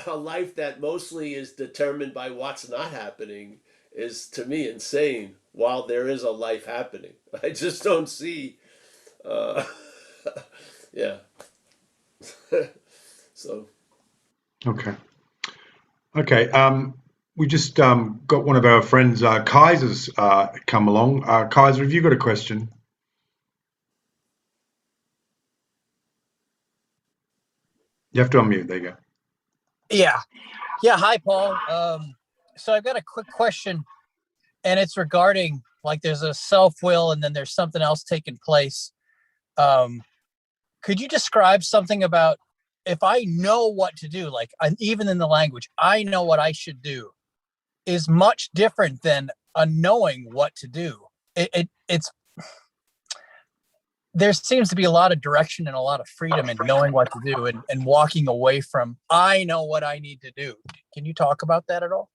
a life that mostly is determined by what's not happening is to me insane while there is a life happening. I just don't see uh yeah. So Okay. Okay. We just got one of our friends, Kaiser's, come along. Kaiser, have you got a question? You have to unmute. There you go. Yeah. Yeah. Hi, Paul. So I've got a quick question, and it's regarding like there's a self will and then there's something else taking place. Um, could you describe something about if I know what to do, like even in the language, I know what I should do, is much different than a knowing what to do. It's there seems to be a lot of direction and a lot of freedom in knowing what to do and walking away from I know what I need to do. Can you talk about that at all?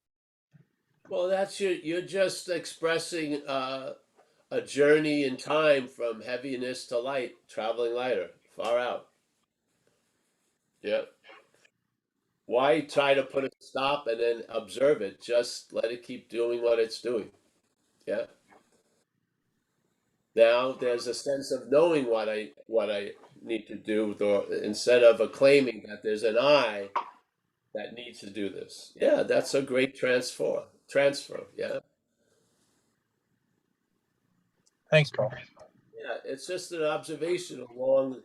Well, that's you're just expressing a journey in time from heaviness to light, traveling lighter, far out. Yeah. Why try to put a stop and then observe it? Just let it keep doing what it's doing. Yeah. Now there's a sense of knowing what I need to do, instead of acclaiming that there's an I that needs to do this. Yeah, that's a great transfer. Transfer. Yeah. Thanks, Paul. Yeah. It's just an observation along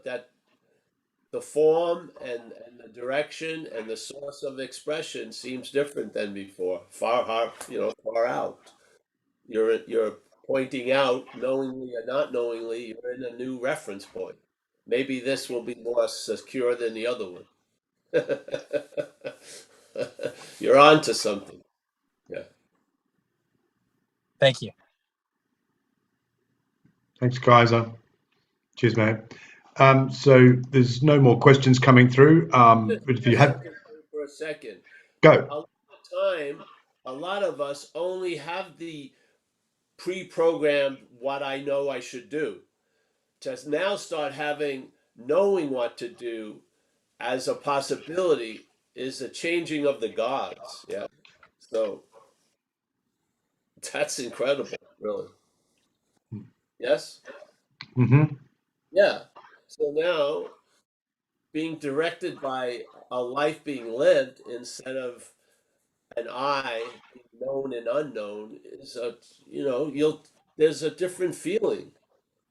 that the form and the direction and the source of expression seems different than before. Far out. You're pointing out, knowingly or not knowingly, you're in a new reference point. Maybe this will be more secure than the other one. You're on to something. Yeah. Thank you. Thanks, Kaiser. Cheers, mate. So there's no more questions coming through. But if you Just have, for a second. go. A lot of time, a lot of us only have the pre-programmed what I know I should do. To now start having knowing what to do as a possibility is a changing of the gods. Yeah. So that's incredible, really. Yes? Hmm. Yeah. So now being directed by a life being lived instead of an I being known and unknown is there's a different feeling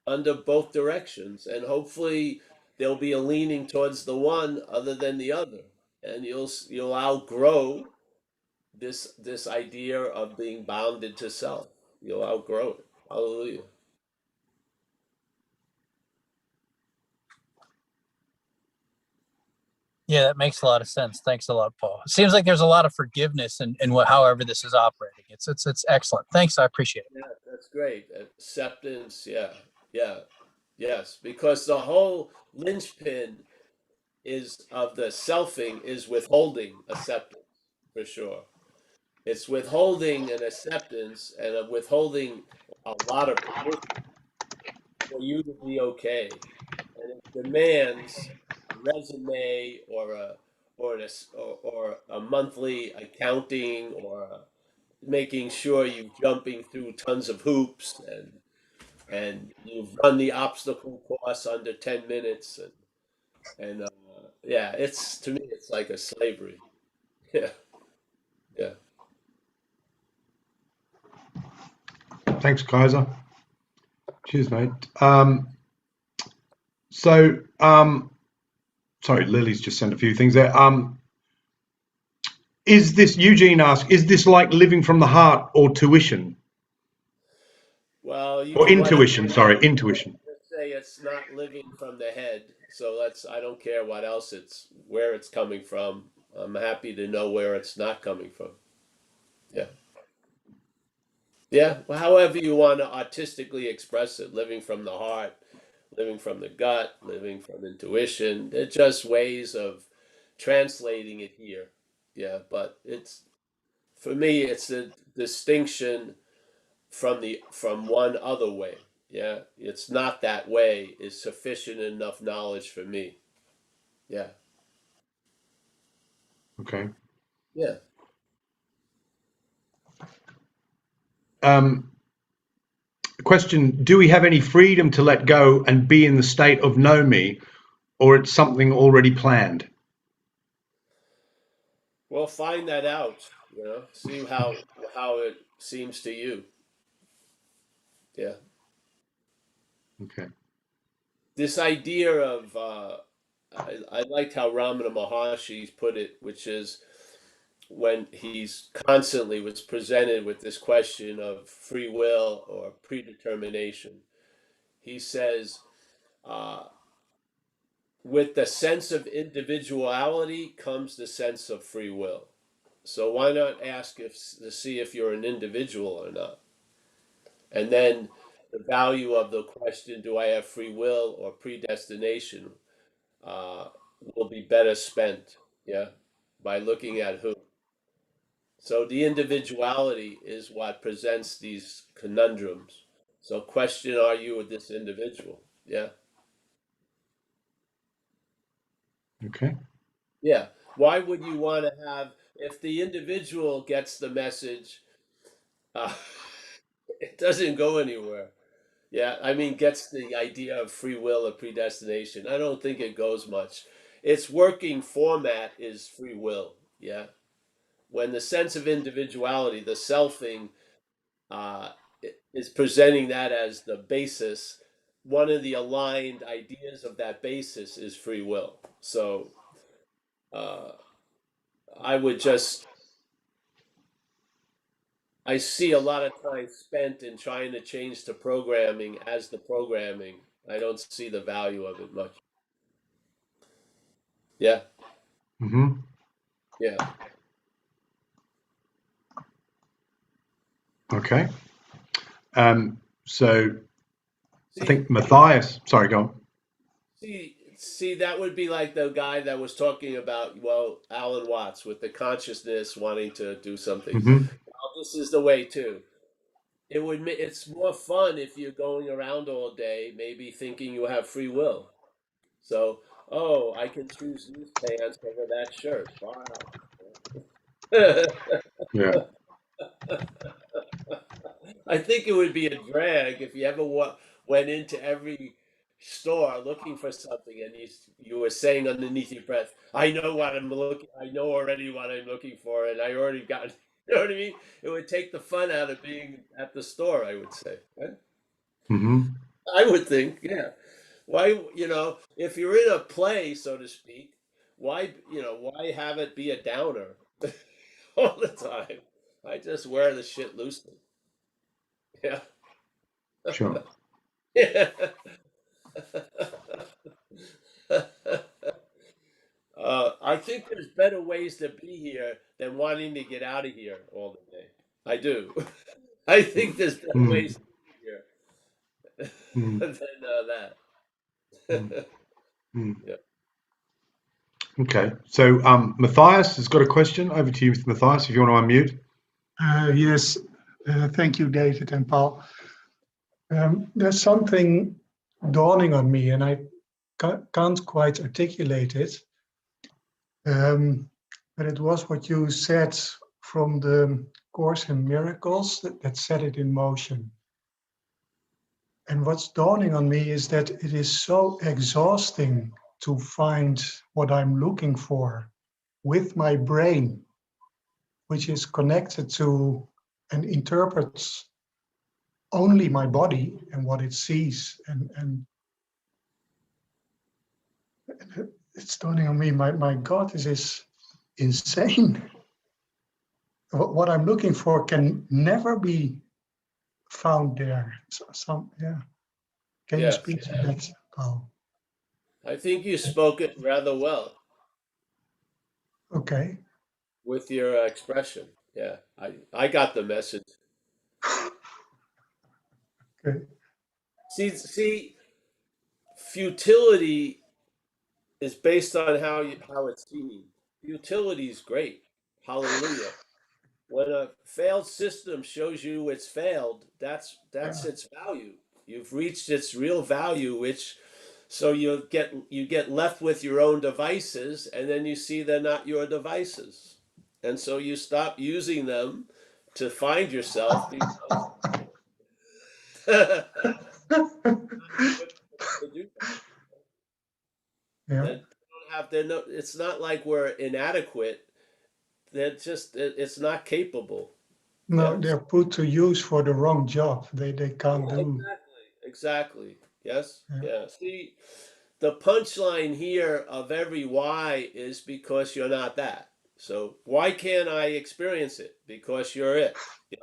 under both directions. And hopefully there'll be a leaning towards the one other than the other. And you'll outgrow this idea of being bounded to self. You'll outgrow it. Hallelujah. Yeah, that makes a lot of sense. Thanks a lot, Paul. It seems like there's a lot of forgiveness in what, however this is operating. It's excellent. Thanks. I appreciate it. Yeah, that's great. Acceptance, yeah, yeah, yes. Because the whole linchpin is of the selfing is withholding acceptance, for sure. It's withholding an acceptance and a withholding a lot of permission for you to be okay. And it demands a resume or a monthly accounting making sure you're jumping through tons of hoops and you've run the obstacle course under 10 minutes and yeah, it's to me it's like a slavery. Yeah, yeah. Thanks, Kaiser. Cheers, mate. So, sorry, Lily's just sent a few things there. Is this, Eugene asked, is this like living from the heart or tuition? Well, Or intuition, sorry, intuition. let's say it's not living from the head, so I don't care what else where it's coming from. I'm happy to know where it's not coming from. Yeah. Yeah, well, however you want to artistically express it, living from the heart, living from the gut, living from intuition. They're just ways of translating it here. Yeah, but for me, it's a distinction from one other way. Yeah, it's not that way is sufficient enough knowledge for me. Yeah, Okay. yeah. Um, Question, do we have any freedom to let go and be in the state of know me, or it's something already planned? Well, find that out. See how it seems to you. Yeah. Okay. This idea of I liked how Ramana Maharshi's put it, which is when he's constantly was presented with this question of free will or predetermination. He says, uh, with the sense of individuality comes the sense of free will. So why not ask if to see if you're an individual or not? And then the value of the question, do I have free will or predestination, uh, will be better spent, yeah, by looking at who. So the individuality is what presents these conundrums. So question, are you this individual? Yeah. Okay. Yeah. Why would you want to have, if the individual gets the message, uh, it doesn't go anywhere. Yeah, I mean, gets the idea of free will or predestination. I don't think it goes much. Its working format is free will. Yeah. When the sense of individuality, the selfing, uh, is presenting that as the basis, one of the aligned ideas of that basis is free will. So uh, I would just, I see a lot of time spent in trying to change the programming as the programming. I don't see the value of it much. Yeah, Mm-hmm. yeah. Okay. So I See, think Matthias, sorry, go on. see, that would be like the guy that was talking about, well, Alan Watts with the consciousness wanting to do something. Mm-hmm. Well, this is the way too. It's more fun if you're going around all day, maybe thinking you have free will. So, oh, I can choose these pants over that shirt. Wow. Yeah. I think it would be a drag if you ever went into every store looking for something and you were saying underneath your breath, "I know what I'm looking. I know already what I'm looking for, and I already got." You know what I mean? It would take the fun out of being at the store, I would say. Right? Mm-hmm. I would think, yeah. Why, if you're in a play, so to speak, why have it be a downer all the time? I just wear the shit loosely. Yeah. Sure. Yeah. I think there's better ways to be here than wanting to get out of here all the day. I do. I think there's better Mm, ways to be here mm, than mm, that. mm. Yeah. Okay. So Matthias has got a question. Over to you, Matthias, if you want to unmute. Yes, thank you, David and Paul. There's something dawning on me, and I can't quite articulate it. But it was what you said from the Course in Miracles that set it in motion. And what's dawning on me is that it is so exhausting to find what I'm looking for with my brain, which is connected to and interprets only my body and what it sees. And it's dawning on me, my God, this is insane. What I'm looking for can never be found there. Yeah. Can you Yeah. speak to that, Paul? I think you spoke it rather well Okay. with your expression. Yeah. I got the message. Okay. See, futility is based on how it's seen. Futility is great. Hallelujah. When a failed system shows you it's failed, that's Yeah. its value. You've reached its real value, which so you get left with your own devices, and then you see they're not your devices, and so you stop using them to find yourself because not equipped to do that. Yeah. That don't have they're no. It's not like we're inadequate. They're just it's not capable. No, Yeah. they're put to use for the wrong job. They can't Yeah, do. exactly. Exactly. Yes. Yeah. Yeah. See, the punchline here of every why is because you're not that. So why can't I experience it? Because you're it. Yeah.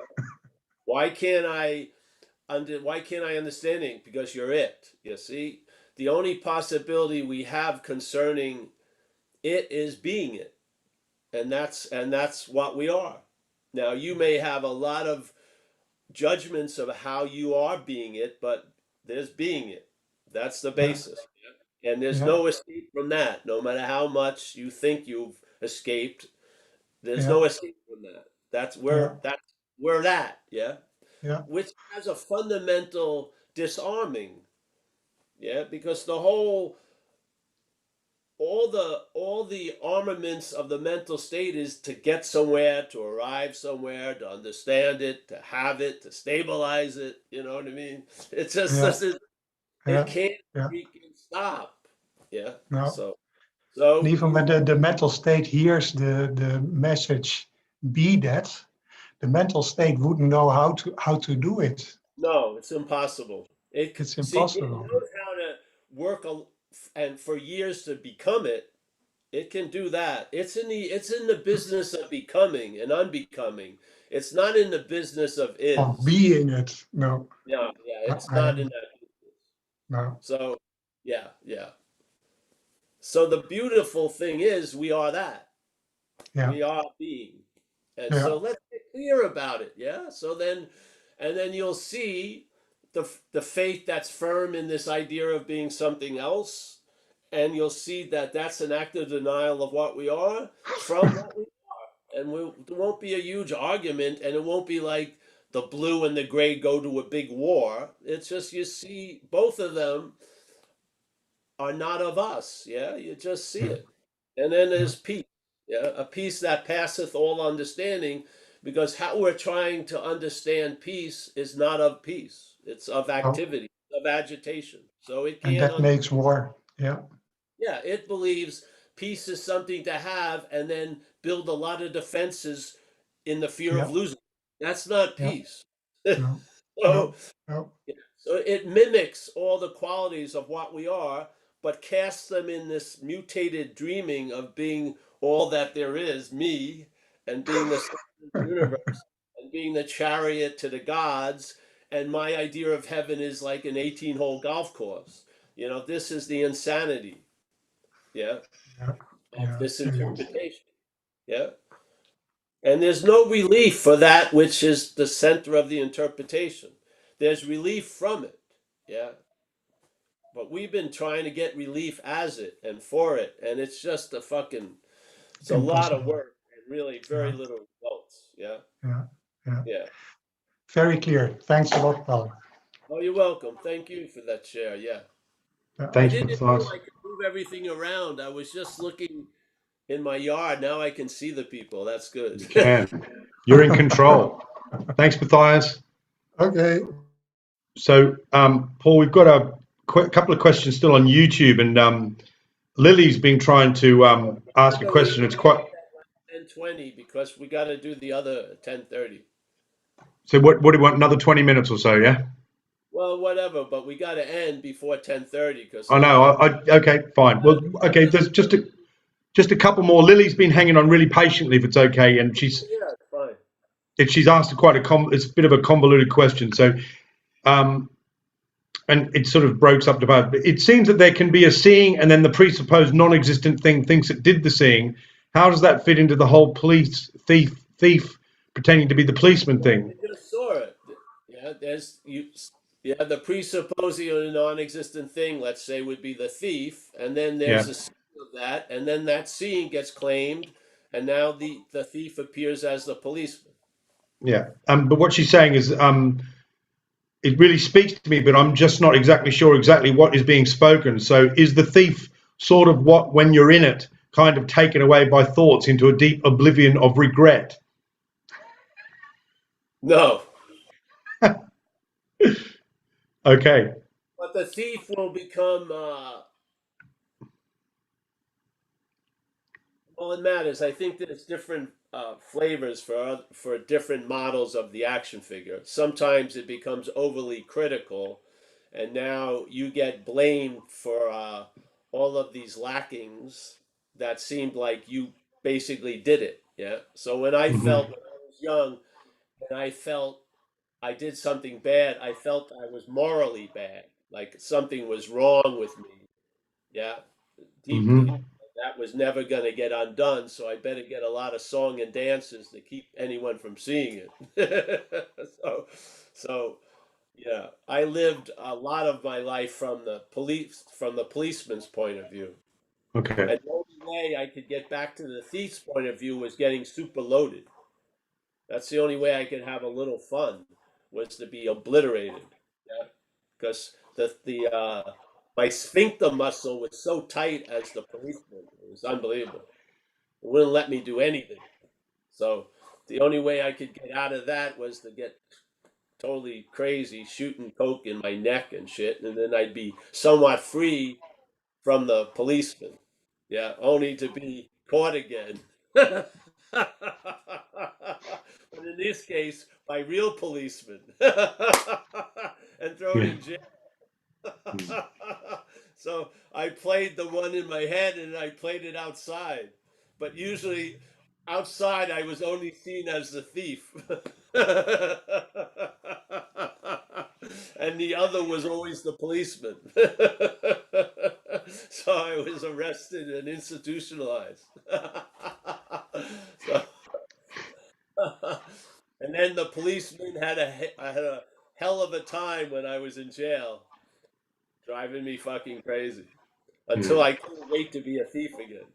Why can't I understand it? Because you're it. You see? the only possibility we have concerning it is being it, and that's what we are. Now you may have a lot of judgments of how you are being it, but there's being it. That's the Yeah. basis. And there's Yeah. no escape from that. No matter how much you think you've escaped, there's Yeah. no escape from that. Yeah. That's where that, yeah. Yeah. Which has a fundamental disarming, yeah, because the whole all the armaments of the mental state is to get somewhere, to arrive somewhere, to understand it, to have it, to stabilize it. You know what I mean? It just Yeah. doesn't. It Yeah. can't Yeah. freaking stop. Yeah. No. So And so even when the mental state hears the message, be that, the mental state wouldn't know how to do it. no, it's impossible. It's See, it impossible. knows how to work and for years to become it. It can do that. It's in the business of becoming and unbecoming. It's not in the business of Of is. being it. No. Yeah, yeah, it's I not in am. that business. No. So, yeah, yeah. So the beautiful thing is we are that. Yeah. We are being. And Yeah. so let's get clear about it, yeah? So then and then you'll see the faith that's firm in this idea of being something else, and you'll see that that's an active denial of what we are from what we are. And there won't be a huge argument, and it won't be like the blue and the gray go to a big war. It's just you see both of them are not of us. Yeah, you just see Yeah. it. And then Yeah. there's peace. Yeah, a peace that passeth all understanding, because how we're trying to understand peace is not of peace. It's of Oh, activity, of agitation. So it and can't that understand. makes war. Yeah. Yeah, it believes peace is something to have and then build a lot of defenses in the fear of Yeah. losing. That's not Yeah. peace. No. So, No. No. yeah, so it mimics all the qualities of what we are, but casts them in this mutated dreaming of being all that there is, me, and being the center of the universe, and being the chariot to the gods. And my idea of heaven is like an 18-hole golf course. This is the insanity, yeah, Yeah. of Yeah. this It is. interpretation, yeah. And there's no relief for that which is the center of the interpretation. There's relief from it, yeah. But we've been trying to get relief as it and for it, and it's a lot of Impossible. work and really very Yeah. little results, yeah. Yeah. Yeah. Yeah. Very clear. Thanks a lot, Paul. Oh, you're welcome. Thank you for that share, yeah. Yeah. I Thanks, didn't know Matthias. I could move everything around. I was just looking in my yard. Now I can see the people. That's good. You can. You're in control. Thanks, Matthias. Okay. So, Paul, we've got a couple of questions still on YouTube, and Lily's been trying to ask a But we question. It's quite. 10:20 because we got to do the other 10:30. So, what do you want? Another 20 minutes or so, yeah? Well, whatever, but we got to end before 10:30 because I I know. gotta Okay, fine. Well, have okay. this. There's just a couple more. Lily's been hanging on really patiently, if it's okay, and Yeah, it's fine. she's asked quite it's a bit of a convoluted question. So, um, and it sort of breaks up the both. It seems that there can be a seeing, and then the presupposed non-existent thing thinks it did the seeing. How does that fit into the whole police thief pretending to be the policeman thing? You just saw it. Yeah, there's you. Yeah, the presupposing of a non-existent thing, let's say, would be the thief, and then there's Yeah, a seeing of that, and then that seeing gets claimed, and now the thief appears as the policeman. yeah. But what she's saying is, it really speaks to me, but I'm just not exactly sure exactly what is being spoken. So, is the thief sort of what, when you're in it, kind of taken away by thoughts into a deep oblivion of regret? No, Okay. but the thief will become. Well, it matters. I think there's different flavors for different models of the action figure. Sometimes it becomes overly critical, and now you get blamed for all of these lackings that seemed like you basically did it. Yeah. So when I felt Hmm. when I was young and I felt I did something bad, I felt I was morally bad. like something was wrong with me. Yeah, deeply. Hmm. That was never going to get undone, so I better get a lot of song and dances to keep anyone from seeing it. So yeah, I lived a lot of my life from the policeman's point of view. Okay. And the only way I could get back to the thief's point of view was getting super loaded. That's the only way I could have a little fun, was to be obliterated. Yeah, because the my sphincter muscle was so tight as the policeman. It was unbelievable. It wouldn't let me do anything. So the only way I could get out of that was to get totally crazy, shooting coke in my neck and shit, and then I'd be somewhat free from the policeman. Yeah, only to be caught again. But in this case, by real policemen and thrown Yeah. in jail. Mm. So I played the one in my head and I played it outside. But usually outside I was only seen as the thief. And the other was always the policeman. So I was arrested and institutionalized. So, and then the policeman I had a hell of a time when I was in jail, driving me fucking crazy until Mm. I couldn't wait to be a thief again.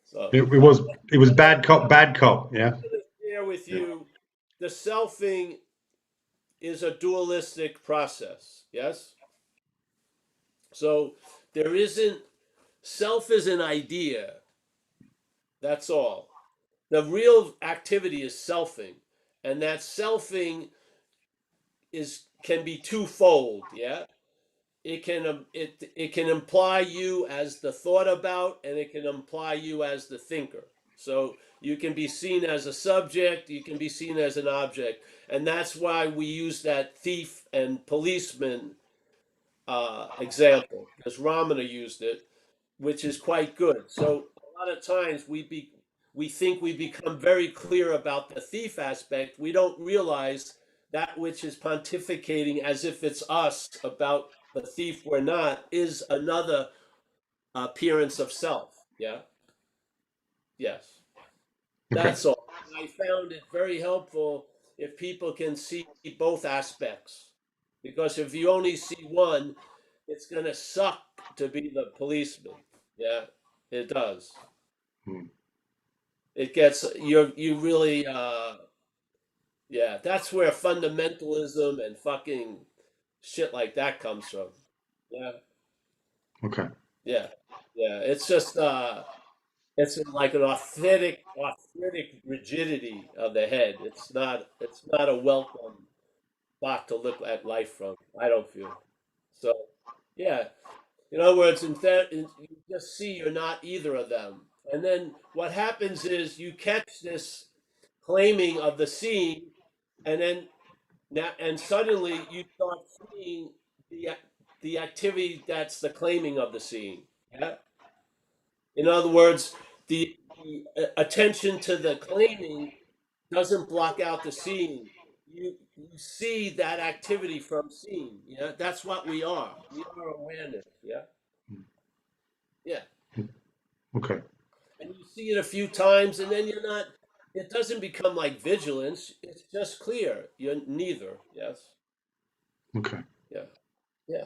So It was bad cop, bad cop. Yeah. share with Yeah. you, the selfing is a dualistic process. Yes. So there isn't self is an idea. That's all. The real activity is selfing, and that selfing is can be twofold. Yeah, it can imply you as the thought about, and it can imply you as the thinker. So you can be seen as a subject, you can be seen as an object, and that's why we use that thief and policeman example, because Ramana used it, which is quite good. So a lot of times we think we become very clear about the thief aspect. We don't realize that which is pontificating as if it's us about the thief we're not is another appearance of self. Yeah. Yes. Okay. That's all. And I found it very helpful if people can see both aspects, because if you only see one, it's gonna suck to be the policeman. Yeah, it does. Mm. It gets you really yeah, that's where fundamentalism and fucking shit like that comes from. Yeah, Okay. yeah, yeah. It's just it's like an authentic rigidity of the head. It's not a welcome spot to look at life from. I don't feel. So yeah. In other words, you just see you're not either of them. And then what happens is you catch this claiming of the seeing, and then suddenly you start seeing the activity that's the claiming of the seeing. Yeah. In other words, the attention to the claiming doesn't block out the seeing. You see that activity from seeing. Yeah, that's what we are. We are awareness. Yeah, yeah. Okay. And you see it a few times, and then you're not. It doesn't become like vigilance. It's just clear. You're neither. Yes. Okay. Yeah. Yeah.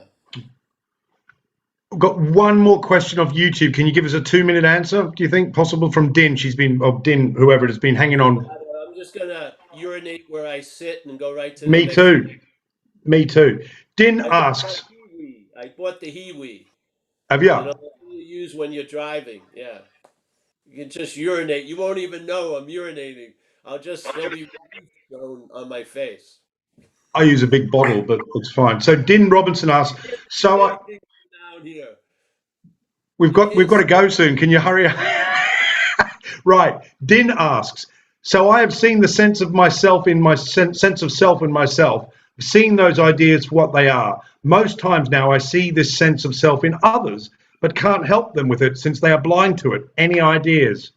I've got one more question off YouTube. Can you give us a 2-minute answer? Do you think possible from Din? Din, whoever it has been hanging on. I'm just gonna urinate where I sit and go right to the Me next. too. Me too. Din I got my asks, Hiwi. I bought the Hiwi. have you? You know, you use when you're driving. Yeah. You can just urinate. You won't even know I'm urinating. There'll be relief shown on my face. I use a big bottle, but it's fine. So Din Robinson asks, You can't so see I, anything down here. we've You got can't to see. go soon. Can you hurry up? Right. Din asks, so I have seen the sense of myself in my sense of self in myself, seeing those ideas for what they are. Most times now I see this sense of self in others, but can't help them with it since they are blind to it. Any ideas?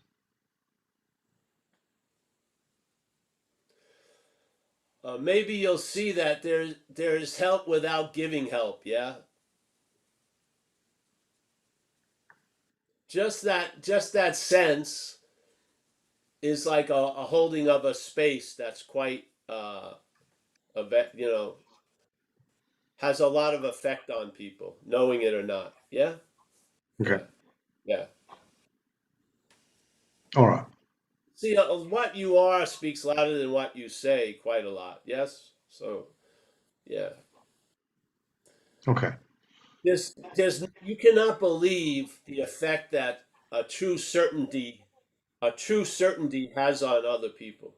maybe you'll see that there's help without giving help. Yeah, just that sense is like a holding of a space that's quite has a lot of effect on people, knowing it or not. Yeah, Okay. yeah, yeah. All right. See, what you are speaks louder than what you say quite a lot. Yes, so yeah. Okay. You cannot believe the effect that a true certainty, a true certainty has on other people.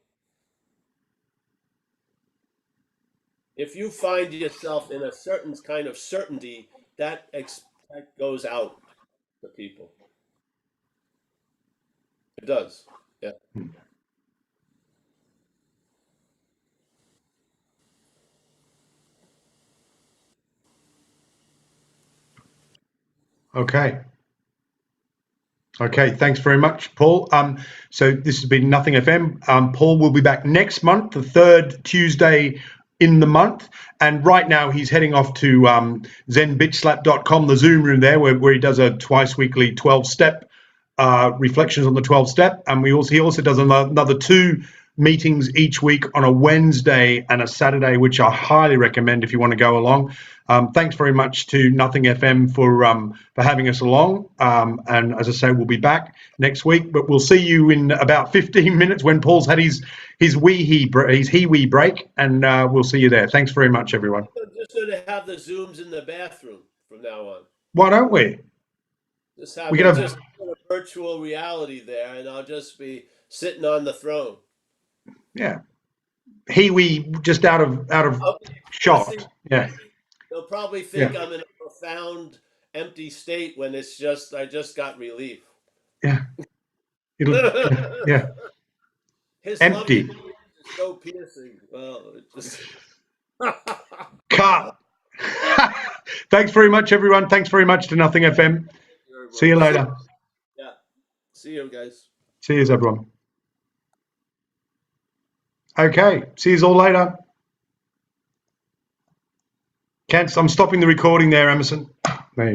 If you find yourself in a certain kind of certainty, that goes out to people. It does. Yeah. Okay. Okay, thanks very much, Paul. So this has been Nothing FM. Paul will be back next month, the third Tuesday in the month. And right now he's heading off to zenbitchslap.com, the Zoom room there, where he does a twice weekly 12-step reflections on the 12-step. And he also does another 2 meetings each week on a Wednesday and a Saturday, which I highly recommend if you want to go along. Thanks very much to Nothing FM for having us along. And as I say, we'll be back next week, but we'll see you in about 15 minutes when Paul's had his wee break, and we'll see you there. Thanks very much, everyone. I'm just going to have the Zooms in the bathroom from now on. Why don't we? We'll can have just put a virtual reality there, and I'll just be sitting on the throne. yeah, wee just out of Okay. shot. See, Yeah, they'll probably yeah, think I'm in a profound, empty state when I just got relief. yeah. It'll yeah, His lovely empty. gaze is so piercing. Well, it just. Cut. Thanks very much, everyone. Thanks very much to Nothing FM. See you later. Yeah. See you guys. See you, everyone. Okay. See you all later. I'm stopping the recording there, Emerson.